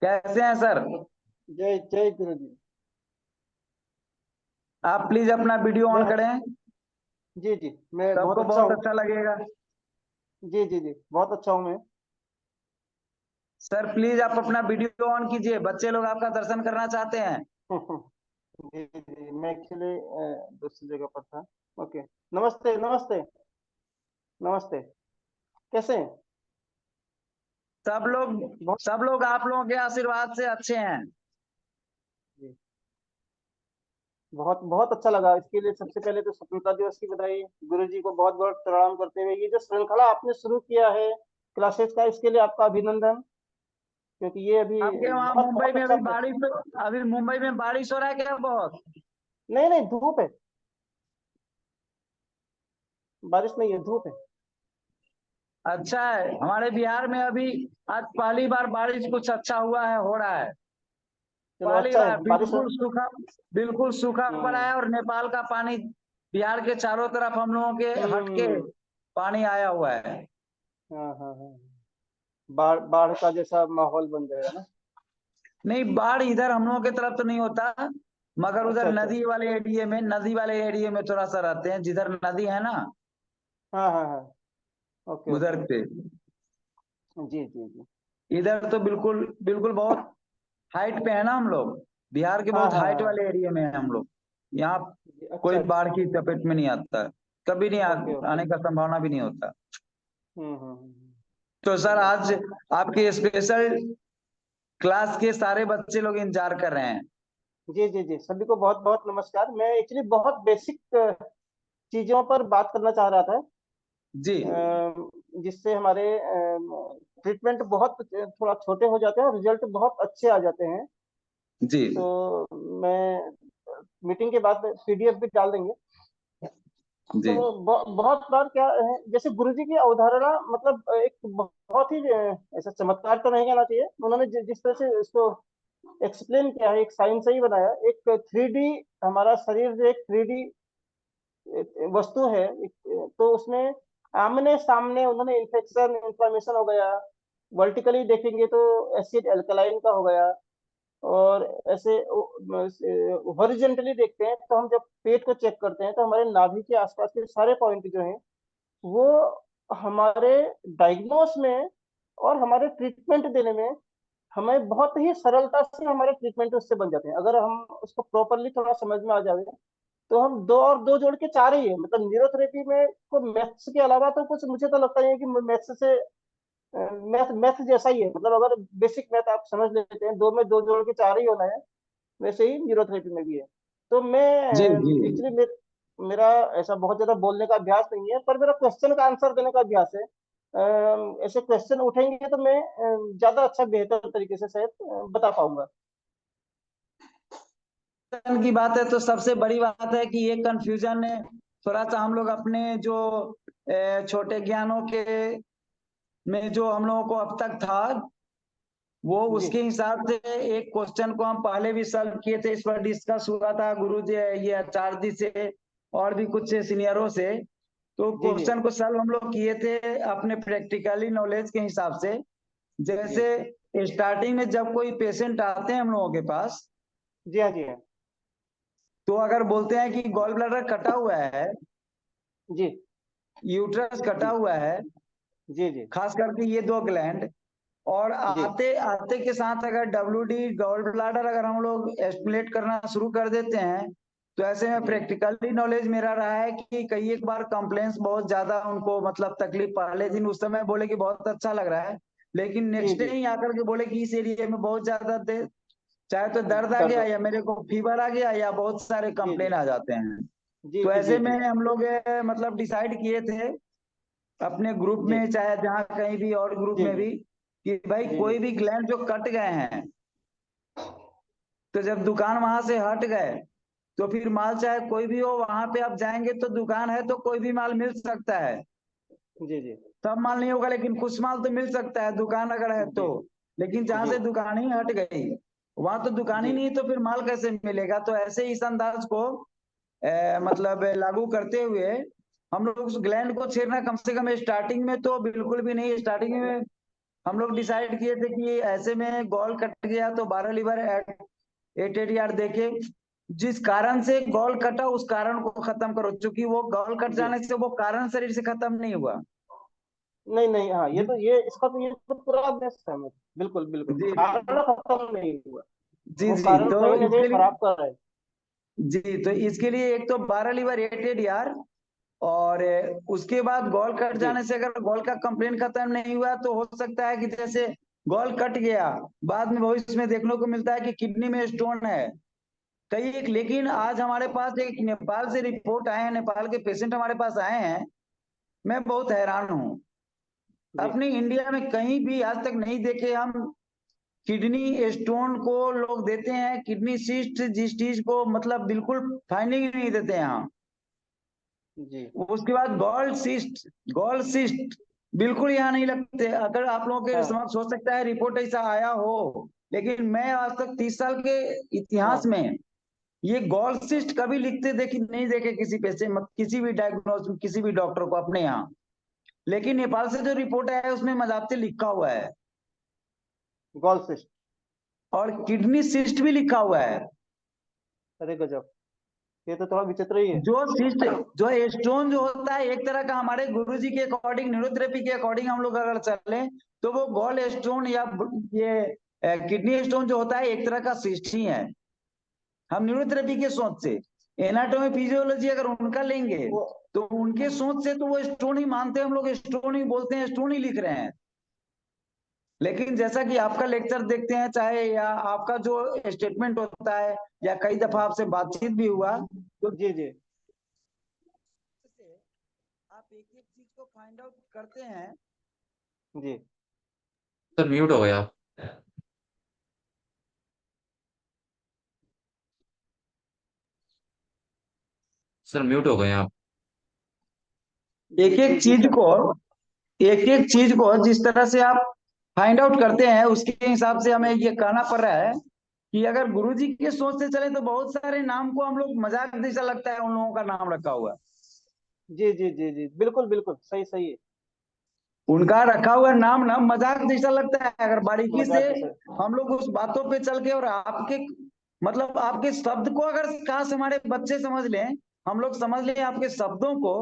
कैसे हैं सर? जय जय गुरु जी। आप प्लीज अपना वीडियो मैं ऑन करें। जी जी, मैं बहुत सबको अच्छा बहुत हूँ। अच्छा लगेगा। जी जी जी, बहुत अच्छा हूँ मैं। सर प्लीज आप अपना वीडियो ऑन कीजिए, बच्चे लोग आपका दर्शन करना चाहते हैं। जी जी, मैं एक्चुअली दूसरी जगह पर था। ओके। नमस्ते नमस्ते। नमस्ते। कैसे हैं? सब लोग बहुत सब लोग आप लोगों के आशीर्वाद से अच्छे हैं। जी, बहुत बहुत अच्छा लगा। इसके लिए सबसे पहले तो स्वतंत्रता दिवस की बधाई। गुरु जी को बहुत बहुत प्रणाम करते हुए ये जो श्रृंखला आपने शुरू किया है क्लासेस का, इसके लिए आपका अभिनंदन। क्योंकि ये अभी आपके वहाँ बहुत मुंबई बहुत में अच्छा अभी मुंबई में बारिश हो रहा है क्या बहुत? नहीं नहीं, धूप है। बारिश नहीं है, धूप है। अच्छा है, हमारे बिहार में अभी आज पहली बार बारिश कुछ अच्छा हुआ है, हो रहा है। चलो पहली अच्छा है, बार बारिश हो। बिल्कुल सूखा पड़ा हम्म है और नेपाल का पानी बिहार के चारों तरफ हम लोगों के हट के हम्म। पानी आया हुआ है। हाँ हाँ हाँ। बाढ़ बाढ़ का जैसा माहौल बन गया ना। नहीं, बाढ़ इधर हम लोगों की तरफ तो नहीं होता, मगर उधर अच्छा अच्छा। नदी वाले एरिया में थोड़ा सा रहते हैं, जिधर नदी है ना, हाँ हाँ हाँ। Okay okay. उधर पे। जी जी जी। इधर तो बिल्कुल बिल्कुल बहुत हाइट पे है ना हम लोग। बिहार के हाँ बहुत हाँ हाइट हाँ। वाले एरिया में है हम लोग। यहाँ जी, अच्छा कोई अच्छा। बाढ़ की चपेट में नहीं आता है। कभी नहीं ओके ओके। आने का संभावना भी नहीं होता। हम्म। तो सर चलिए आज अच्छा। आपके स्पेशल क्लास के सारे बच्चे लोग इंतजार कर रहे हैं। जी जी जी, सभी को बहुत बहुत नमस्कार। मैं एक्चुअली बहुत बेसिक चीजों पर बात करना चाह रहा था, जी जिससे हमारे ट्रीटमेंट बहुत थोड़ा छोटे हो जाते हैं और रिजल्ट बहुत अच्छे आ जाते हैं। जी तो मैं मीटिंग के बाद पीडीएफ भी डाल देंगे। जी तो बहुत बार क्या है, जैसे गुरुजी की अवधारणा मतलब एक बहुत ही ऐसा चमत्कार तो नहीं कहना चाहिए। उन्होंने जिस तरह से इसको एक्सप्लेन किया है, एक साइंस से ही बनाया। एक थ्री डी, हमारा शरीर जो एक थ्री डी वस्तु है, तो उसमें आमने सामने उन्होंने इन्फेक्शन इन्फ्लामेशन हो गया। वर्टिकली देखेंगे तो एसिड अल्कलाइन का हो गया। और ऐसे हॉरिजेंटली देखते हैं तो हम जब पेट को चेक करते हैं तो हमारे नाभि के आसपास के सारे पॉइंट जो हैं वो हमारे डायग्नोस में और हमारे ट्रीटमेंट देने में हमें बहुत ही सरलता से हमारे ट्रीटमेंट उससे बन जाते हैं, अगर हम उसको प्रॉपरली थोड़ा समझ में आ जाए। तो हम दो और दो जोड़ के चार ही है। मतलब न्यूरोथेरेपी में को मैथ्स के अलावा तो कुछ मुझे तो लगता नहीं है कि मैथ्स से मैथ मैथ जैसा ही है। मतलब अगर बेसिक मैथ आप समझ लेते हैं, दो में दो जोड़ के चार ही होना है, वैसे ही न्यूरोथेरेपी में भी है। तो मैं जी जी एक्चुअली मेरा ऐसा बहुत ज्यादा बोलने का अभ्यास नहीं है, पर मेरा क्वेश्चन का आंसर देने का अभ्यास है। ऐसे क्वेश्चन उठेंगे तो मैं ज्यादा अच्छा बेहतर तरीके से शायद बता पाऊंगा। की बात है तो सबसे बड़ी बात है कि ये कंफ्यूजन है थोड़ा सा हम लोग अपने जो छोटे ज्ञानों के में जो हम लोगों को अब तक था, वो जी उसके हिसाब से एक क्वेश्चन को हम पहले भी सॉल्व किए थे, इस पर डिस्कस हुआ था गुरु जी ये आचार्य जी से और भी कुछ सीनियरों से। तो जी जी क्वेश्चन को सॉल्व हम लोग किए थे अपने प्रैक्टिकली नॉलेज के हिसाब से। जी जैसे स्टार्टिंग में जब कोई पेशेंट आते हैं हम लोगों के पास, जी। हाँ जी हाँ। तो अगर बोलते हैं कि गॉल ब्लैडर कटा हुआ है, जी यूट्रस कटा जी हुआ है, जी जी खास करके ये दो ग्लैंड, और जी आते आते के साथ अगर डब्ल्यूडी गॉल ब्लैडर अगर हम लोग एस्टिमेट करना शुरू कर देते हैं, तो ऐसे में जी प्रैक्टिकली नॉलेज मेरा रहा है कि कई एक बार कंप्लेंट्स बहुत ज्यादा उनको मतलब तकलीफ, पहले दिन उस समय बोले कि बहुत अच्छा लग रहा है, लेकिन जी नेक्स्ट डे जी। ही आकर के बोले कि इस एरिया में बहुत ज्यादा चाहे तो दर्द आ दर्द। गया या मेरे को फीवर आ गया या बहुत सारे जी जी कंप्लेन आ जाते हैं। जी तो जी ऐसे जी में जी हम लोग मतलब डिसाइड किए थे अपने ग्रुप जी में, चाहे जहाँ कहीं भी और ग्रुप जी में जी भी, कि भाई जी जी कोई भी ग्लैंड जो कट गए हैं, तो जब दुकान वहां से हट गए तो फिर माल चाहे कोई भी हो, वहां पे आप जाएंगे तो दुकान है तो कोई भी माल मिल सकता है। जी जी सब माल नहीं होगा लेकिन कुछ माल तो मिल सकता है दुकान अगर है तो। जी लेकिन जहां जी से दुकान ही हट गई, वहां तो दुकान ही जी नहीं, तो फिर माल कैसे मिलेगा? तो ऐसे इस अंदाज को मतलब लागू करते हुए हम लोग उस ग्लैंड को छेड़ना कम से कम स्टार्टिंग में तो बिल्कुल भी नहीं, स्टार्टिंग में हम लोग डिसाइड किए थे कि ऐसे में गॉल कट गया तो 12 लीवर 8 यार्ड देके जिस कारण से गॉल कटा उस कारण को खत्म करो, क्योंकि वो गॉल कट जी। जाने से वो कारण शरीर से खत्म नहीं हुआ। नहीं नहीं, हाँ, ये जी तो ये इसका तो ये तो पूरा बेस्ट है। बिल्कुल बिल्कुल, जी कारण खत्म नहीं हुआ, जी वो जी कारण तो कहीं ना कहीं इसके लिए, खराब कर रहा है। जी तो इसके लिए एक तो 12 लीवर 8 यार, और उसके बाद गॉल कट जी जाने से अगर गॉल का कंप्लेन खत्म नहीं हुआ तो हो सकता है कि जैसे गॉल कट गया, बाद में भविष्य में देखने को मिलता है कि किडनी में स्टोन है कई एक। लेकिन आज हमारे पास एक नेपाल से रिपोर्ट आए हैं, नेपाल के पेशेंट हमारे पास आए हैं, मैं बहुत हैरान हूँ। जी। अपने इंडिया में कहीं भी आज तक नहीं देखे हम किडनी स्टोन को लोग देते हैं, किडनी सिस्ट जिस चीज को मतलब बिल्कुल फाइंडिंग ही नहीं देते यहाँ। जी उसके बाद गोल्ड सिस्ट बिल्कुल यहाँ नहीं लगते। अगर आप लोगों के हाँ समझ हो सकता है रिपोर्ट ऐसा आया हो, लेकिन मैं आज तक 30 साल के इतिहास हाँ। में ये गोल्ड सिस्ट कभी लिखते देखे नहीं देखे किसी पेशेंट, किसी भी डायग्नोस किसी भी डॉक्टर को अपने यहाँ। लेकिन नेपाल से जो रिपोर्ट आया है उसमें मजाब्ते लिखा हुआ है, गॉल सिस्ट। और किडनी सिस्ट भी लिखा हुआ है। अरे गजब, ये तो थोड़ा विचित्र ही है। जो सिस्ट जो स्टोन जो होता है एक तरह का, हमारे गुरुजी के अकॉर्डिंग न्यूरोथेरेपी के अकॉर्डिंग हम लोग अगर चले तो वो गोल स्टोन या ये किडनी स्टोन जो होता है एक तरह का सिस्ट ही है। हम न्यूरोथेरेपी के सोच से, एनाटोमी फिजियोलॉजी अगर उनका लेंगे वो तो उनके सोच से तो वो स्टोन ही मानते हैं, हम लोग स्टोन ही बोलते हैं, स्टोन ही लिख रहे हैं। लेकिन जैसा कि आपका लेक्चर देखते हैं चाहे या आपका जो स्टेटमेंट होता है या कई दफा आपसे बातचीत भी हुआ, तो जी जी आप एक एक चीज को फाइंड आउट करते हैं। जी। सर म्यूट हो गया। सर म्यूट हो गए आप। एक जी एक जी चीज सर। को एक एक चीज को जिस तरह से आप फाइंड आउट करते हैं उसके हिसाब से हमें ये कहना पड़ रहा है कि अगर गुरुजी के सोच से चले तो बहुत सारे नाम को हम लोग मजाक जैसा लगता है उन लोगों का नाम रखा हुआ। जी जी जी जी, बिल्कुल बिल्कुल सही सही है। उनका रखा हुआ नाम ना मजाक जैसा लगता है। अगर बारीकी से मजाक जैसे। हम लोग उस बातों पे चल के और आपके मतलब आपके शब्द को अगर काश हमारे बच्चे समझ लें, हम लोग समझ लें आपके शब्दों को,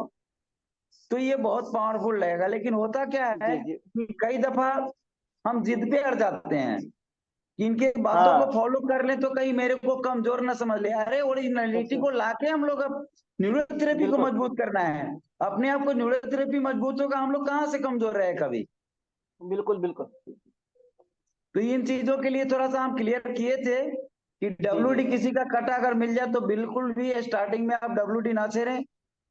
तो ये बहुत पावरफुल लगेगा। लेकिन होता क्या है जी जी। कि कई दफा हम जिद पे अड़ जाते हैं कि इनके बातों को हाँ। फॉलो कर लें तो कहीं मेरे को कमजोर ना समझ ले। अरे ओरिजिनलिटी अच्छा। को लाके हम लोग अब न्यूरोथेरेपी को बिल्कुल मजबूत करना है। अपने आप को न्यूरोथेरेपी मजबूत होगा, हम लोग कहाँ से कमजोर रहे कभी। बिल्कुल बिल्कुल। तो इन चीजों के लिए थोड़ा सा हम क्लियर किए थे कि जी जी डब्ल्यूडी किसी का कटा अगर मिल जाए तो बिल्कुल भी स्टार्टिंग में आप डब्ल्यूडी ना छेड़े।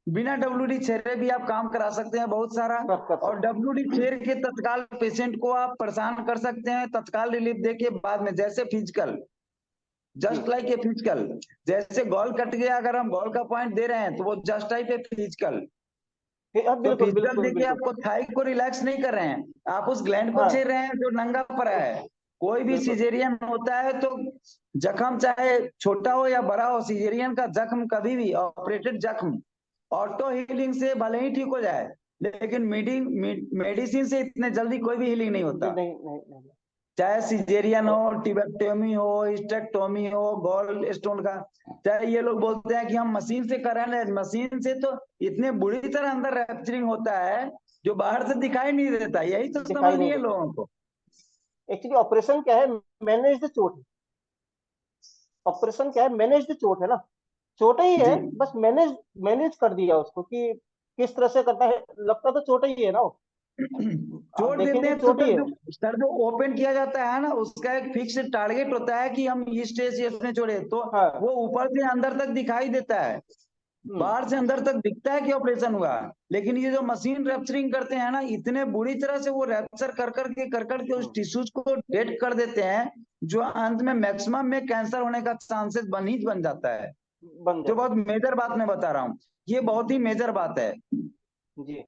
बिना डब्ल्यूडी छेड़े भी आप काम करा सकते हैं बहुत सारा। कर और सकते। डब्ल्यूडी छेड़ के तत्काल पेशेंट को आप परेशान कर सकते हैं, तत्काल रिलीफ देके बाद में जैसे फिजिकल, जी। Just like a physical. जैसे गॉल कट गया अगर हम गॉल का पॉइंट दे रहे हैं तो वो जस्ट लाइक ए फिजिकल। हाँ, तो बिल्कुल फिजिकल बिल्कुल देके बिल्कुल। आपको थाई को रिलैक्स नहीं कर रहे हैं, आप उस ग्लैंड को छेड़ हाँ। रहे हैं जो नंगा पड़ा है। कोई भी बिल्कुल सिजेरियन होता है तो जख्म चाहे छोटा हो या बड़ा हो, सिजेरियन का जख्म कभी भी ऑपरेटेड जख्म ऑटो हीलिंग से भले ही ठीक हो जाए, लेकिन मेडिसिन से इतने जल्दी कोई भी हीलिंग नहीं जी। होता। नहीं नहीं नहीं। चाहे सिजेरियन और हो, टिबेक्टोमी हो, हिस्टेक्टोमी हो, गॉल स्टोन का, चाहे ये लोग बोलते हैं कि हम मशीन से कर रहे हैं, मशीन से तो इतने बुरी तरह अंदर रैप्चरिंग होता है जो बाहर से दिखाई नहीं देता। यही तो समझ दिखाई नहीं नहीं है देता। लोगों को। एक्चुअली ऑपरेशन क्या है, मैनेज द चोट। ऑपरेशन क्या है, मैनेज द चोट है ना। चोट ही है, जी बस मैनेज मैनेज कर दिया उसको कि किस तरह से करना है। लगता तो चोट ही है ना वो। आप जोड़ देते देखेंगे हैं तो चोट ही है। सर जो ओपन किया जाता है ना उसका एक फिक्स टारगेट होता है कि हम इस स्टेज से इसमें छोड़े तो हाँ। वो ऊपर से अंदर तक दिखाई देता है, हम्म। बाहर से अंदर तक दिखता है कि ऑपरेशन हुआ। लेकिन ये जो मशीन रैप्चरिंग करते हैं ना, इतने बुरी तरह से वो रैप्चर कर करके उस हम्म। टिश्यूज को डेड कर देते हैं जो अंत में मैक्सिमम में कैंसर होने का चांसेस बन जाता है। बन जो जाता बहुत मेजर बात मैं बता रहा हूँ, ये बहुत ही मेजर बात है। है। जी।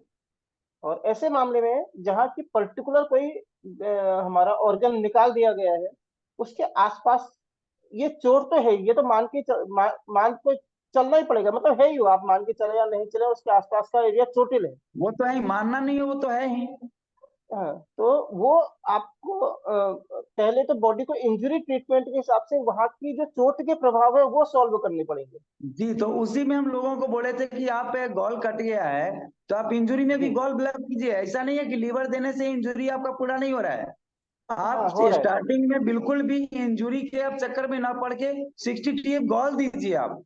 और ऐसे मामले में जहाँ की पर्टिकुलर कोई हमारा ऑर्गन निकाल दिया गया है, उसके आसपास ये चोट तो है, ये तो मान को चलना ही पड़ेगा। मतलब है ही वो, आप मान के चले या नहीं चले, उसके आसपास का एरिया चोटिल है। वो तो है ही, मानना नहीं है वो तो है ही। हाँ, तो वो आपको पहले तो बॉडी को इंजरी ट्रीटमेंट के हिसाब से वहां की जो चोट के प्रभाव है वो सॉल्व करने पड़ेंगे। जी, तो उसी में हम लोगों को बोले थे कि आप गॉल कट गया है तो आप इंजरी में भी जी। गॉल ब्लैक कीजिए। ऐसा नहीं है कि लीवर देने से इंजरी आपका पूरा नहीं हो रहा है। हाँ, आप हो रहा है। स्टार्टिंग में बिल्कुल भी इंजरी के आप चक्कर में ना पड़ के 60 टीएफ गॉल दीजिए। आप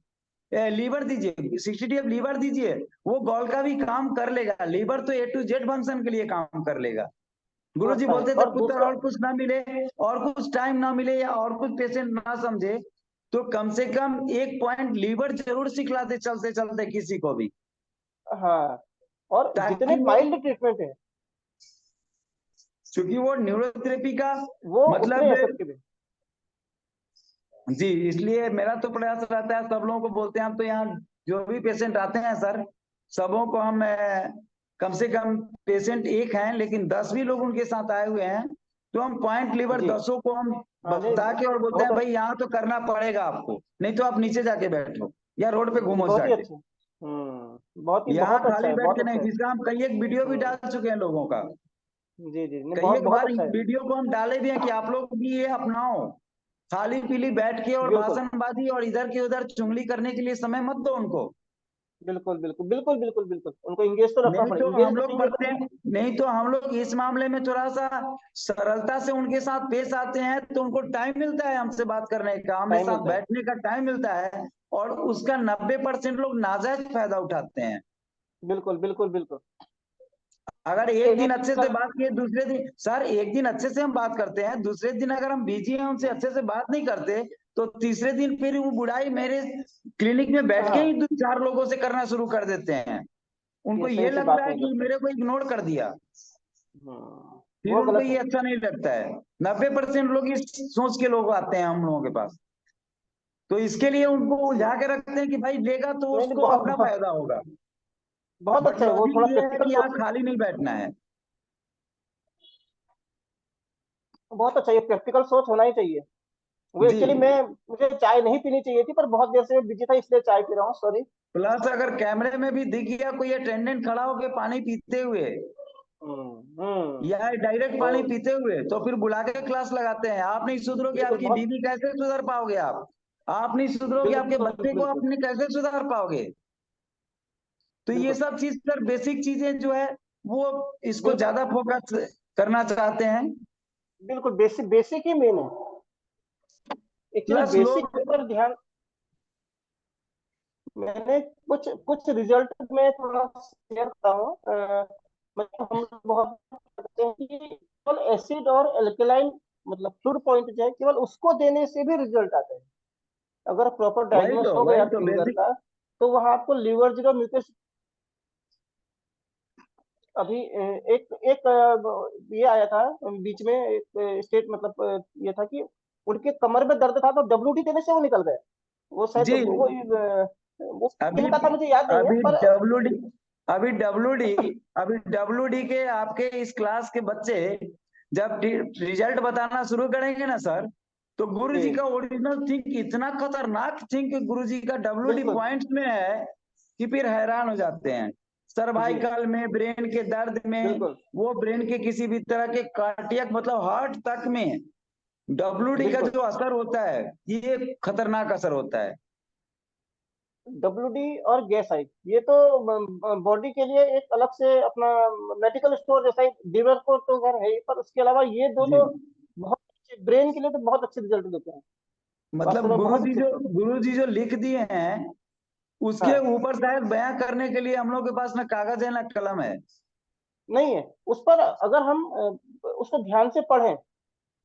लीवर दीजिए, 60 टीएफ लीवर दीजिए, वो गॉल का भी काम कर लेगा। लीवर तो A to Z फंक्शन के लिए काम कर लेगा। वो गुरु जी अच्छा है। बोलते थे और पुत्र दूसरा, और कुछ ना मिले और कुछ टाइम ना मिले या और कुछ पेशेंट ना समझे तो कम से कम एक पॉइंट लीवर जरूर सिखलाते चलते चलते किसी को भी, हाँ, और जितने ताकि वो, माइल्ड ट्रीटमेंट है क्योंकि वो न्यूरोथेरेपी का वो उतने मतलब, इफेक्टिव है। जी, इसलिए मेरा तो प्रयास रहता है सब लोगों को बोलते हैं। हम तो यहाँ जो भी पेशेंट आते हैं सर, सबों को हम कम से कम पेशेंट एक हैं लेकिन 10 भी लोग उनके साथ आए हुए हैं तो हम पॉइंट लीवर जी। 10 को हम हाँ, नहीं, बता के और बोलते बहुत हैं भाई यहाँ तो करना पड़ेगा आपको, नहीं तो आप नीचे जाके बैठो या रोड पे जी, घूमो बहुत ही जाके। अच्छा। बहुत ही, यहाँ बहुत अच्छा खाली है, बैठ बहुत के अच्छा नहीं, है। जिसका हम कई एक वीडियो भी डाल चुके हैं लोगों का। जी जी, नहीं, कई बहुत एक बहुत बार अच्छा है। वीडियो को हम डाले भी हैं कि आप लोग भी ये अपनाओ। खाली पीली बैठ के और बिल्कुल भाषणबाजी और इधर की उधर चुगली करने के लिए समय मत दो उनको। बिल्कुल बिल्कुल बिल्कुल बिल्कुल बिल्कुल, उनको इंगेज तो रखना नहीं पड़ेगा, तो इंगेज हम लोग रखेंगे पढ़ते तो। हैं, नहीं तो हम लोग इस मामले में थोड़ा सा सरलता से उनके साथ पेश आते हैं तो उनको टाइम मिलता है हमसे बात करने का, हमें टाइम साथ मिलता है। बैठने का टाइम मिलता है और उसका 90% लोग नाजायज फायदा उठाते हैं। बिल्कुल बिल्कुल बिल्कुल। अगर एक दिन एक अच्छे से बात किए, दूसरे दिन सर एक दिन अच्छे से हम बात करते हैं, दूसरे दिन अगर हम बिजी हैं उनसे अच्छे से बात नहीं करते तो तीसरे दिन फिर वो बुढ़ाई मेरे क्लिनिक में बैठ के हाँ, ही दो चार लोगों से करना शुरू कर देते हैं। ये उनको ये सही से लगता बात है नहीं कि करते। मेरे को इग्नोर कर दिया, फिर वो उनको गलत ये है। अच्छा नहीं लगता है। 90% लोग इस सोच के लोग आते हैं हम लोगों के पास, तो इसके लिए उनको उलझा के रखते हैं कि भाई लेगा तो नहीं नहीं, उसको बहुत अपना बहुत फायदा होगा। बहुत बट अच्छा है, वो लॉजिक थोड़ा ये है प्रैक्टिकल कि यहाँ सोच। खाली नहीं बैठना है। बहुत अच्छा, ये प्रैक्टिकल सोच होना ही चाहिए। वो जी, एक्चुअली मैं, मुझे चाय नहीं पीनी चाहिए थी पर बहुत देर से मैं बिजी था इसलिए चाय पी रहा हूँ, सॉरी। प्लस अगर कैमरे में भी दिख गया कोई अटेंडेंट खड़ा होके पानी पीते हुए हम्म। या डायरेक्ट तो पानी पीते हुए तो फिर बुला के क्लास लगाते हैं। आप नहीं सुधरोगे, बिल्कुल, आपकी बहुत बीवी कैसे सुधर पाओगे? आप नहीं सुधरोगे, आपके बिल्कुल बच्चे को बिल्कुल अपने कैसे सुधार पाओगे? तो ये बिल्कुल सब चीज सर बेसिक चीजें जो है वो इसको बिल्कुल ज्यादा फोकस करना चाहते हैं। बिल्कुल, बेसिक बेसिक ही मेन है। एक्चुअली प्लस बेसिक लोग, पर ध्यान। मैंने कुछ कुछ रिजल्ट में थोड़ा शेयर करता हूँ। मतलब हम लोग बहुत करते हैं कि केवल एसिड और एल्कलाइन, मतलब फ्लूइड पॉइंट जो है केवल उसको देने से भी रिजल्ट आता है। अगर प्रॉपर डायग्नोस हो गया वही तो लीवर बेसिक। का, तो वहां आपको लीवर जो म्यूकेश। अभी एक एक ये आया था बीच में, एक स्टेट, मतलब ये था कि उनके कमर में दर्द था तो WD देने से वो निकल गए। वो शायद जी, वो अभी किन का था मुझे याद नहीं है अभी पर। डब्ल्यू डी अभी डब्ल्यू डी अभी WD के आपके इस क्लास के बच्चे जब रिजल्ट बताना शुरू करेंगे ना सर, तो गुरु जी जी, का ओरिजिनल थिंक इतना खतरनाक थिंक गुरु जी का WD बिल्कुल। पॉइंट्स में है कि फिर हैरान हो जाते हैं। जी, सर्वाइकल में, ब्रेन के दर्द में, बिल्कुल वो ब्रेन के किसी भी तरह के कार्डियक मतलब हार्ट तक में WD का बिल्कुल। जो असर होता है ये खतरनाक असर होता है। WD और गैस आई, ये तो बॉडी के लिए एक अलग से अपना मेडिकल स्टोर जैसा ही, लीवर को तो खैर है ही, पर उसके अलावा ये दो जी, तो बहुत अच्छे, ब्रेन के लिए तो बहुत अच्छे रिजल्ट देते हैं। वास्तव मतलब में बहुत अच्छे। गुरु जी जो लिख दिए हैं उसके हाँ, ऊपर शायद बयां करने के लिए हम लोग के पास ना कागज है ना कलम है। नहीं है उस पर, अगर हम उसको ध्यान से पढ़ें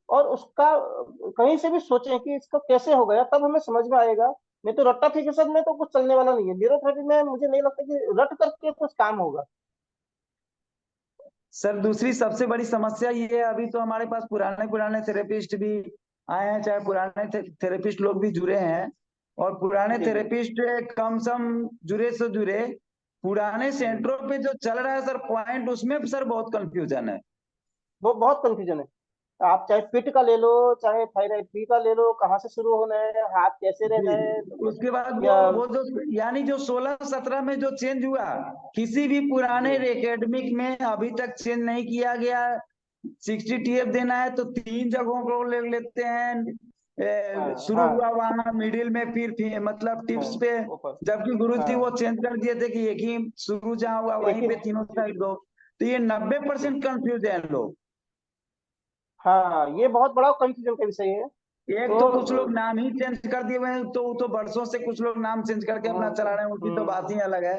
और उसका कहीं से भी सोचें कि इसको कैसे हो गया, तब हमें समझ में आएगा। नहीं तो रट्टाफिकेशन में तो कुछ चलने वाला नहीं है। न्यूरोथेरेपी में मुझे नहीं लगता कि रट करके कुछ काम होगा। सर दूसरी सबसे बड़ी समस्या ये है, अभी तो हमारे पास पुराने पुराने थेरेपिस्ट भी आए हैं, चाहे पुराने थेरेपिस्ट लोग भी जुड़े हैं और पुराने जी जी थेरेपिस्ट कम सम जुड़े से जुड़े पुराने जी, सेंटरों पे जो चल रहा है सर पॉइंट, उसमें सर बहुत कंफ्यूजन है। वो बहुत कंफ्यूजन है। आप चाहे फिट का ले लो, चाहे थायराइड फ्री का ले लो, कहाँ से शुरू होना है, हाथ कैसे रहना जी, है, उसके बाद या वो जो यानी जो 16-17 में जो चेंज हुआ किसी भी पुराने जी एकेडमिक में अभी तक चेंज नहीं किया गया। 60 TF देना है तो 3 जगहों को ले लेते हैं। शुरू हाँ हुआ वहां मिडिल में, फिर मतलब टिप्स पे, ऊपर। जबकि गुरुजी हाँ वो चेंज कर दिए थे कि एक ही शुरू जहां हुआ एक वहीं ही। पे तीनों साइड दो। तो ये 90% कंफ्यूज है लोग। हाँ ये बहुत बड़ा कंफ्यूजन का विषय है। एक तो तो कुछ लोग नाम ही चेंज कर दिए हुए हैं, तो वर्षों से कुछ लोग नाम चेंज करके अपना चला रहे हैं, उनकी तो बात ही अलग है।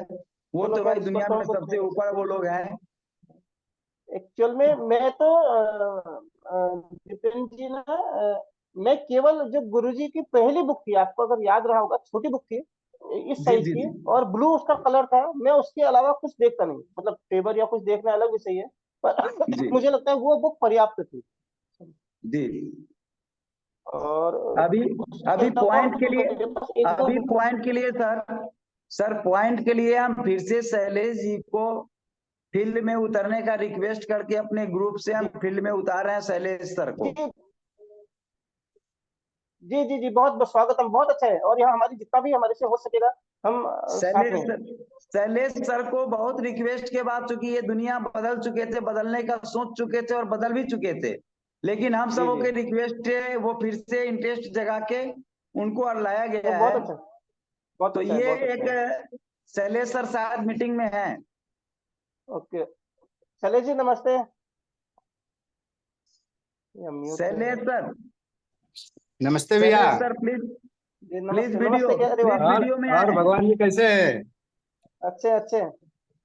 वो चलो तो खैर भाई इस पर दुनिया तो में हम कुछ नहीं सबसे कर ऊपर वो सकते। लोग हैं। एक्चुअल में मैं तो विपिन जी ना, मैं केवल जो गुरुजी की पहली बुक थी, आपको अगर याद रहा होगा, छोटी बुक थी इस जी साइज जी की, जी और ब्लू उसका कलर था, मैं उसके अलावा कुछ देखता नहीं, मतलब पेपर या कुछ देखना अलग विषय है, पर जी मुझे लगता है वो बुक पर्याप्त थी। जी। और अभी उसके अभी अलावा पॉइंट के लिए, मेरे पास एक दो अभी बुक। पॉइंट के लिए सर पॉइंट के लिए हम फिर से शैलेश जी को फील्ड में उतरने का रिक्वेस्ट करके अपने ग्रुप से हम जी फील्ड में उतार रहे हैं शैलेश सर को। जी जी जी जी, बहुत बहुत स्वागतम, बहुत अच्छा है, और यहाँ हमारी जितना भी हमारे से हो सकेगा हम साथ में शैलेश हैं। शैलेश सर को बहुत रिक्वेस्ट के बाद, चूंकि ये दुनिया बदल चुके थे, बदलने का सोच चुके थे और बदल भी चुके थे, लेकिन हम जी सबों जी, के रिक्वेस्ट से वो फिर से इंटरेस्ट जगा के उनको लाया तो गया बहुत है। अच्छा, बहुत तो अच्छा है, ये बहुत अच्छा है। एक शैलेश सर शायद मीटिंग में है। ओके, शैलेश जी नमस्ते। ये म्यूट है। शैलेश सर, नमस्ते भैया। शैलेश सर प्लीज, जी प्लीज नमस्ते, वीडियो, नमस्ते, क्या, अरे प्लीज वाह, और वीडियो में और आए। भगवान जी कैसे हैं? अच्छे अच्छे,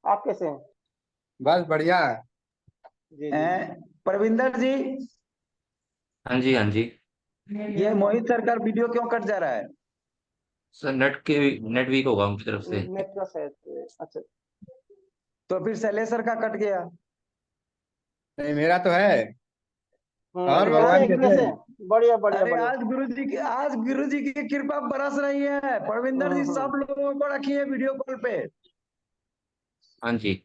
आप कैसे हैं? बस बढ़िया। जी जी। प्रविंदर जी, हाँ जी, हाँ जी। ये मोहित सर का वीडियो क्यों कट जा रहा है? सर नेट वीक होगा उनकी तरफ से। नेट का शायद, अच्छा। तो फिर शैलेश सर का कट गया। नहीं मेरा तो है। और अरे कैसे भगवान हैं, कैसे कैसे हैं? हैं? बढ़िया बढ़िया अरे बढ़िया। आज गुरु जी की कृपा बरस रही है परविंदर जी, हम्म। सब लोगों को रखिए वीडियो कॉल पे। हाँ जी।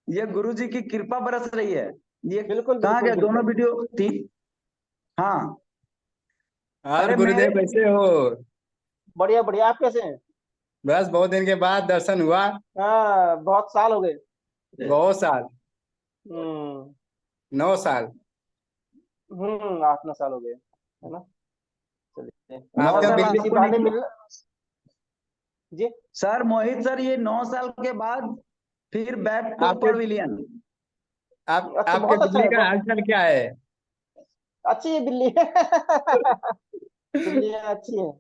ये गुरु जी की कृपा बरस रही है। ये बिल्कुल कहाँ बिल्कुल गए दोनों बिल्कुल। वीडियो? तीन। हाँ। और अरे गुरुदेव मेरे, कैसे हो? बढ़िया बढ़िया, आप कैसे हैं? बस बहुत दिन के बाद दर्शन हुआ। हाँ बहुत साल हो गए। बहुत साल। हम्म 9 साल। 8-9 साल हो गए, है ना। चलिए, नौ आपका साल बस बिल्ली इसी आपको बहाने निकले। मिल। जी। सर मोहित सर, ये 9 साल के बाद फिर बैक टू आपके पवेलियन। आप अच्छा, आपके बहुत अच्छा बिल्ली है, का बहुत हालचाल क्या है? अच्छी है बिल्ली। बिल्ली अच्छी है।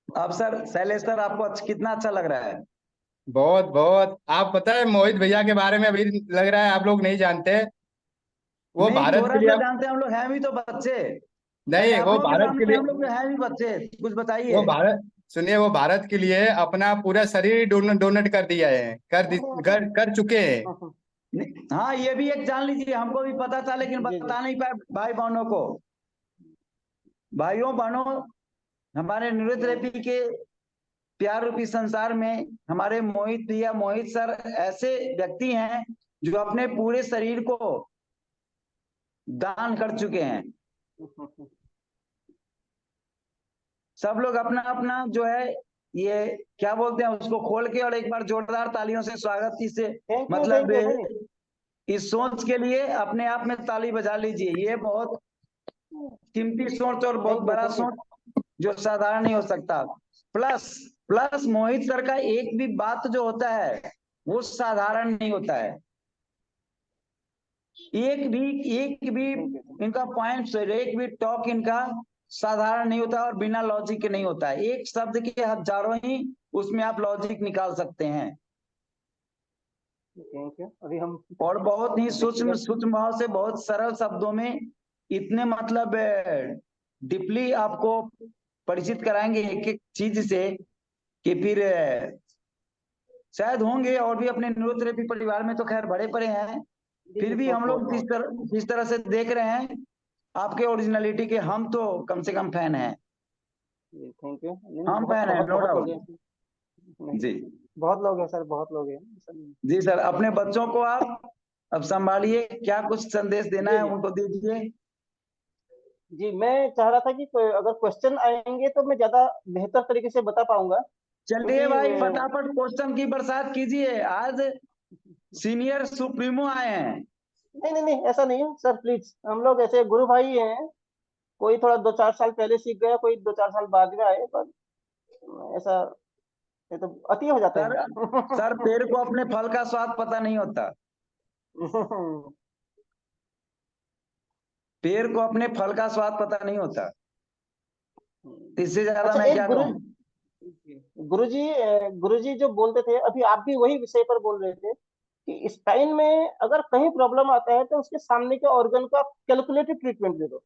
अब सर शैलेश सर, आपको कितना अच्छा लग रहा है? बहुत बहुत। आप पता है मोहित भैया के बारे में अभी लग रहा है आप लोग नहीं जानते। वो नहीं, भारत थोड़ा के लिए सा जानते हैं, हम लोग हैं भी तो बच्चे। नहीं, नहीं, आप वो लोगों के भारत के सामने लिए, हम लोग हैं भी बच्चे, कुछ वो बताइए। भारत, सुनिए, वो भारत के लिए अपना पूरा शरीर डोनेट कर दिया है, कर चुके हैं। हाँ, ये भी एक जान लीजिए, हमको भी पता था लेकिन जी जी। बता नहीं पाए भाई बहनों को। भाइयों बहनों, हमारे निवृत्त रेपी के प्यार रूपी संसार में हमारे मोहित भैया, मोहित सर ऐसे व्यक्ति हैं जो अपने पूरे शरीर को दान कर चुके हैं। सब लोग अपना अपना जो है, ये क्या बोलते हैं उसको, खोल के और एक बार जोरदार तालियों से स्वागत से, थैंक यू मतलब थैंक यू नहीं इस सोच के लिए अपने आप में ताली बजा लीजिए। ये बहुत कीमती सोच और बहुत थैंक यू बड़ा थैंक यू। सोच, जो साधारण नहीं हो सकता। प्लस प्लस मोहित सर का एक भी बात जो होता है वो साधारण नहीं होता है। एक भी थैंक यू। इनका पॉइंट, एक भी टॉक इनका साधारण नहीं होता और बिना लॉजिक के नहीं होता है। एक शब्द के हजारों ही उसमें आप लॉजिक निकाल सकते हैं, थैंक यू, अभी हम और बहुत ही सूक्ष्म व्यक्तिगत। सूक्ष्म भाव से बहुत सरल शब्दों में इतने मतलब डीपली आपको परिचित कराएंगे एक एक चीज से कि फिर शायद होंगे और भी अपने न्यूरोथेरेपी परिवार में तो खैर बड़े पड़े हैं। जी जी, फिर भी बहुत हम बहुत लोग बहुत। जिस तरह से देख रहे हैं आपके ओरिजिनलिटी के, हम तो कम से कम फैन हैं। जी थैंक यू, नहीं नहीं, हम बहुत फैन हैं, बहुत नो बहुत लोग डाउट। हैं। नहीं, जी बहुत लोग हैं सर, बहुत लोग हैं सर। जी सर, अपने बच्चों को आप अब संभालिए, क्या कुछ संदेश देना जी है जी उनको दीजिए। जी, मैं चाह रहा था कि अगर क्वेश्चन आएंगे तो मैं ज्यादा बेहतर तरीके से बता पाऊंगा। चलिए भाई, क्योंकि फटाफट क्वेश्चन की बरसात कीजिए। आज सीनियर सुप्रीमो आए हैं। नहीं नहीं नहीं, ऐसा नहीं है सर, प्लीज, हम लोग ऐसे गुरु भाई हैं। कोई थोड़ा 2-4 साल पहले सीख गया, कोई 2-4 साल बाद में आए, पर ऐसा, ये तो अति हो जाते सर हैं। सर पेड़ को अपने फल का स्वाद पता नहीं होता। पेड़ को अपने फल का स्वाद पता नहीं होता। इससे ज्यादा अच्छा, मैं एक क्या कहूँ। गुरुजी गुरुजी जो बोलते थे, अभी आप भी वही विषय पर बोल रहे थे कि स्पाइन में अगर कहीं प्रॉब्लम आता है तो उसके सामने के ऑर्गन को आप कैलकुलेटेड ट्रीटमेंट दे दो,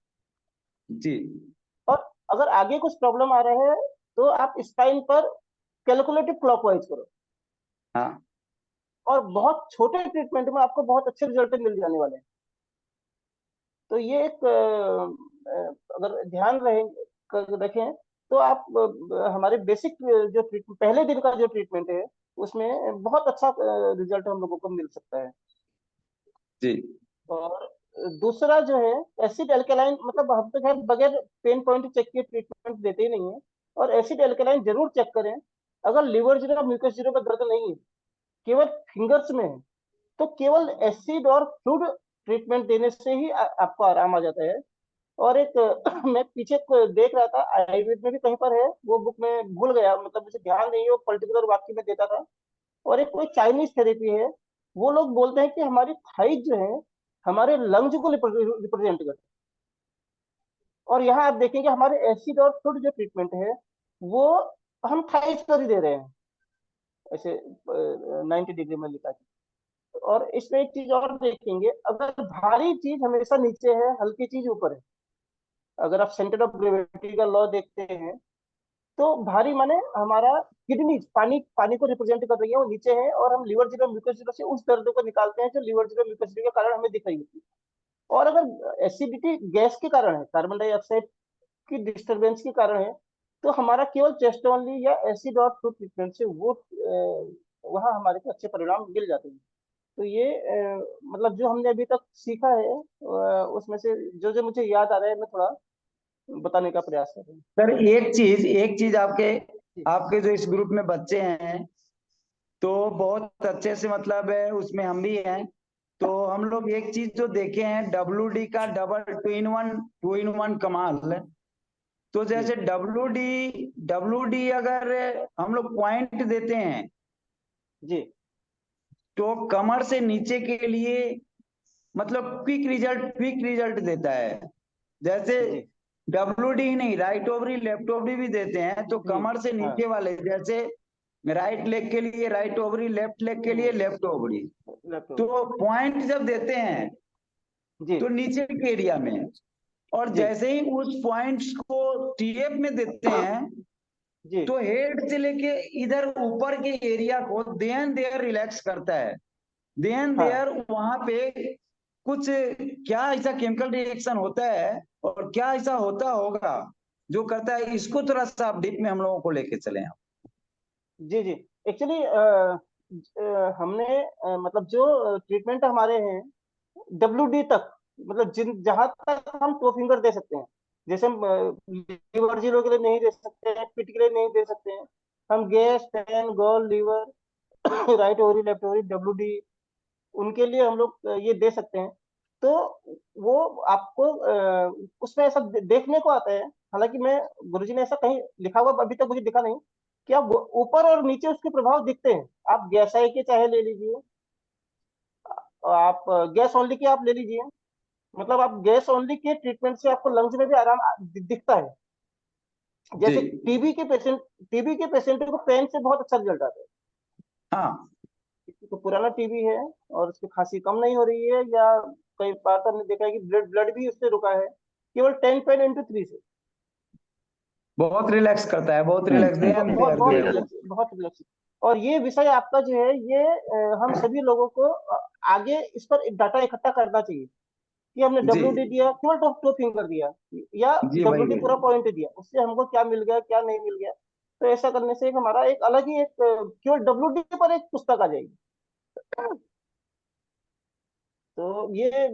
जी और अगर आगे कुछ प्रॉब्लम आ रहा है तो आप स्पाइन पर कैलकुलेटेड क्लॉकवाइज करो, हाँ और बहुत छोटे ट्रीटमेंट में आपको बहुत अच्छे रिजल्ट मिल जाने वाले हैं। तो ये एक अगर ध्यान रखें तो आप हमारे बेसिक जो ट्रीटमेंट, पहले दिन का जो ट्रीटमेंट है, उसमें बहुत अच्छा रिजल्ट हम लोगों को मिल सकता है। जी और दूसरा जो है, एसिड एल्कलाइन, मतलब हम तो खैर बगैर पेन पॉइंट चेक के ट्रीटमेंट देते ही नहीं है, और एसिड एल्कलाइन जरूर चेक करें। अगर लिवर जीरो म्यूकस जीरो का दर्द नहीं है, केवल फिंगर्स में है, तो केवल एसिड और फ्लूइड ट्रीटमेंट देने से ही आपको आराम आ जाता है। और एक मैं पीछे देख रहा था, आयुर्वेद में भी कहीं पर है, वो बुक में भूल गया, मतलब मुझे ध्यान नहीं है वो पर्टिकुलर वाक्य में देता था। और एक कोई चाइनीज थेरेपी है, वो लोग बोलते हैं कि हमारी थाइज जो है हमारे लंग्स को रिप्रेजेंट करते हैं। और यहाँ आप देखेंगे हमारे एसिड और फ्लूइड जो ट्रीटमेंट है, वो हम थाइज पर ही दे रहे हैं, ऐसे 90 डिग्री में लिखा है। और इसमें एक चीज और देखेंगे, अगर भारी चीज हमेशा नीचे है, हल्की चीज ऊपर है। अगर आप सेंटर ऑफ ग्रेविटी का लॉ देखते हैं, तो भारी माने हमारा किडनी पानी पानी को रिप्रेजेंट कर रही है, वो नीचे है, और हम लिवर जीरो म्यूकस जीरो से उस दर्द को निकालते हैं जो लिवर जीरो म्यूकस जीरो के कारण हमें दिख रही होती है। और अगर एसिडिटी गैस के कारण है, कार्बन डाइऑक्साइड की डिस्टरबेंस के कारण है, तो हमारा केवल चेस्ट ओनली या एसिड और फ्लूइड ट्रीटमेंट से वो वहाँ हमारे को अच्छे परिणाम मिल जाते हैं। तो ये मतलब जो हमने अभी तक सीखा है, उसमें से जो जो मुझे याद आ रहा है, मैं थोड़ा बताने का प्रयास कर रहा हूँ। सर, एक चीज आपके आपके जो इस ग्रुप में बच्चे हैं तो बहुत अच्छे से, मतलब है उसमें हम भी हैं। तो हम लोग एक चीज जो देखे हैं, WD का डबल टू इन वन कमाल। तो जी जैसे डब्ल्यू डी अगर हम लोग पॉइंट देते हैं जी तो कमर से नीचे के लिए मतलब क्विक रिजल्ट देता है। जैसे जी। WD ही नहीं, राइट ओवरी लेफ्ट ओवरी भी देते हैं। तो कमर से हाँ। नीचे वाले, जैसे राइट लेग के लिए राइट ओवरी, लेफ्ट लेग के लिए लेफ्ट ओवरी, लैपटॉप। तो पॉइंट जब देते हैं जी तो नीचे के एरिया में, और जी जैसे ही उस पॉइंट्स को टीएफ में देते हैं जी। तो हेड से लेके इधर ऊपर के एरिया को देन देयर रिलैक्स करता है। देन हाँ देयर वहां पे कुछ क्या ऐसा केमिकल रिएक्शन होता है और क्या ऐसा होता होगा जो करता है, इसको थोड़ा सा आप डीप में हम लोगों को लेके चले। जी जी। एक्चुअली हमने मतलब जो ट्रीटमेंट हमारे हैं, WD तक, मतलब जिन जहां तक हम टू फिंगर दे सकते हैं। जैसे हम लीवर जीरो के लिए नहीं दे सकते हैं, पिट के लिए नहीं दे सकते हैं, हम gas, pain, gall, liver, right ovary, left ovary, WD, उनके लिए हम लोग ये दे सकते हैं। तो वो आपको उसमें ऐसा देखने को आता है। हालांकि मैं, गुरुजी ने ऐसा कहीं लिखा हुआ अभी तक मुझे दिखा नहीं कि आप ऊपर और नीचे उसके प्रभाव दिखते हैं। आप गैस आई के चाहे ले लीजिए, आप गैस ओनली की आप ले लीजिए, मतलब आप गैस ओनली के ट्रीटमेंट से आपको लंग्स में भी आराम दिखता है। जी जैसे टीबी के पेशेंट को पेन से बहुत अच्छा रिजल्ट आता है। हाँ किसी को पुराना टीबी है और उसकी खांसी कम नहीं हो रही है, या कई बार तो हमने देखा है कि ब्लड ब्लड भी उससे रुका है, केवल 10 पेन × 3 से। बहुत रिलैक्स करता है, बहुत रिलैक्स देन बहुत देयर जो बहुत है वो। रिलैक्स, बहुत रिलैक्स। और ये विषय आपका जो है, ये हम सभी लोगों को आगे इस पर डाटा इकट्ठा करना चाहिए कि हमने जी WD दिया, केवल टू फिंगर दिया, या जी वही WD पूरा वही। पॉइंट दिया, उससे हमको क्या मिल गया, क्या नहीं मिल गया। तो ऐसा करने से एक हमारा एक अलग ही एक केवल WD पर एक पुस्तक आ जाएगी। तो ये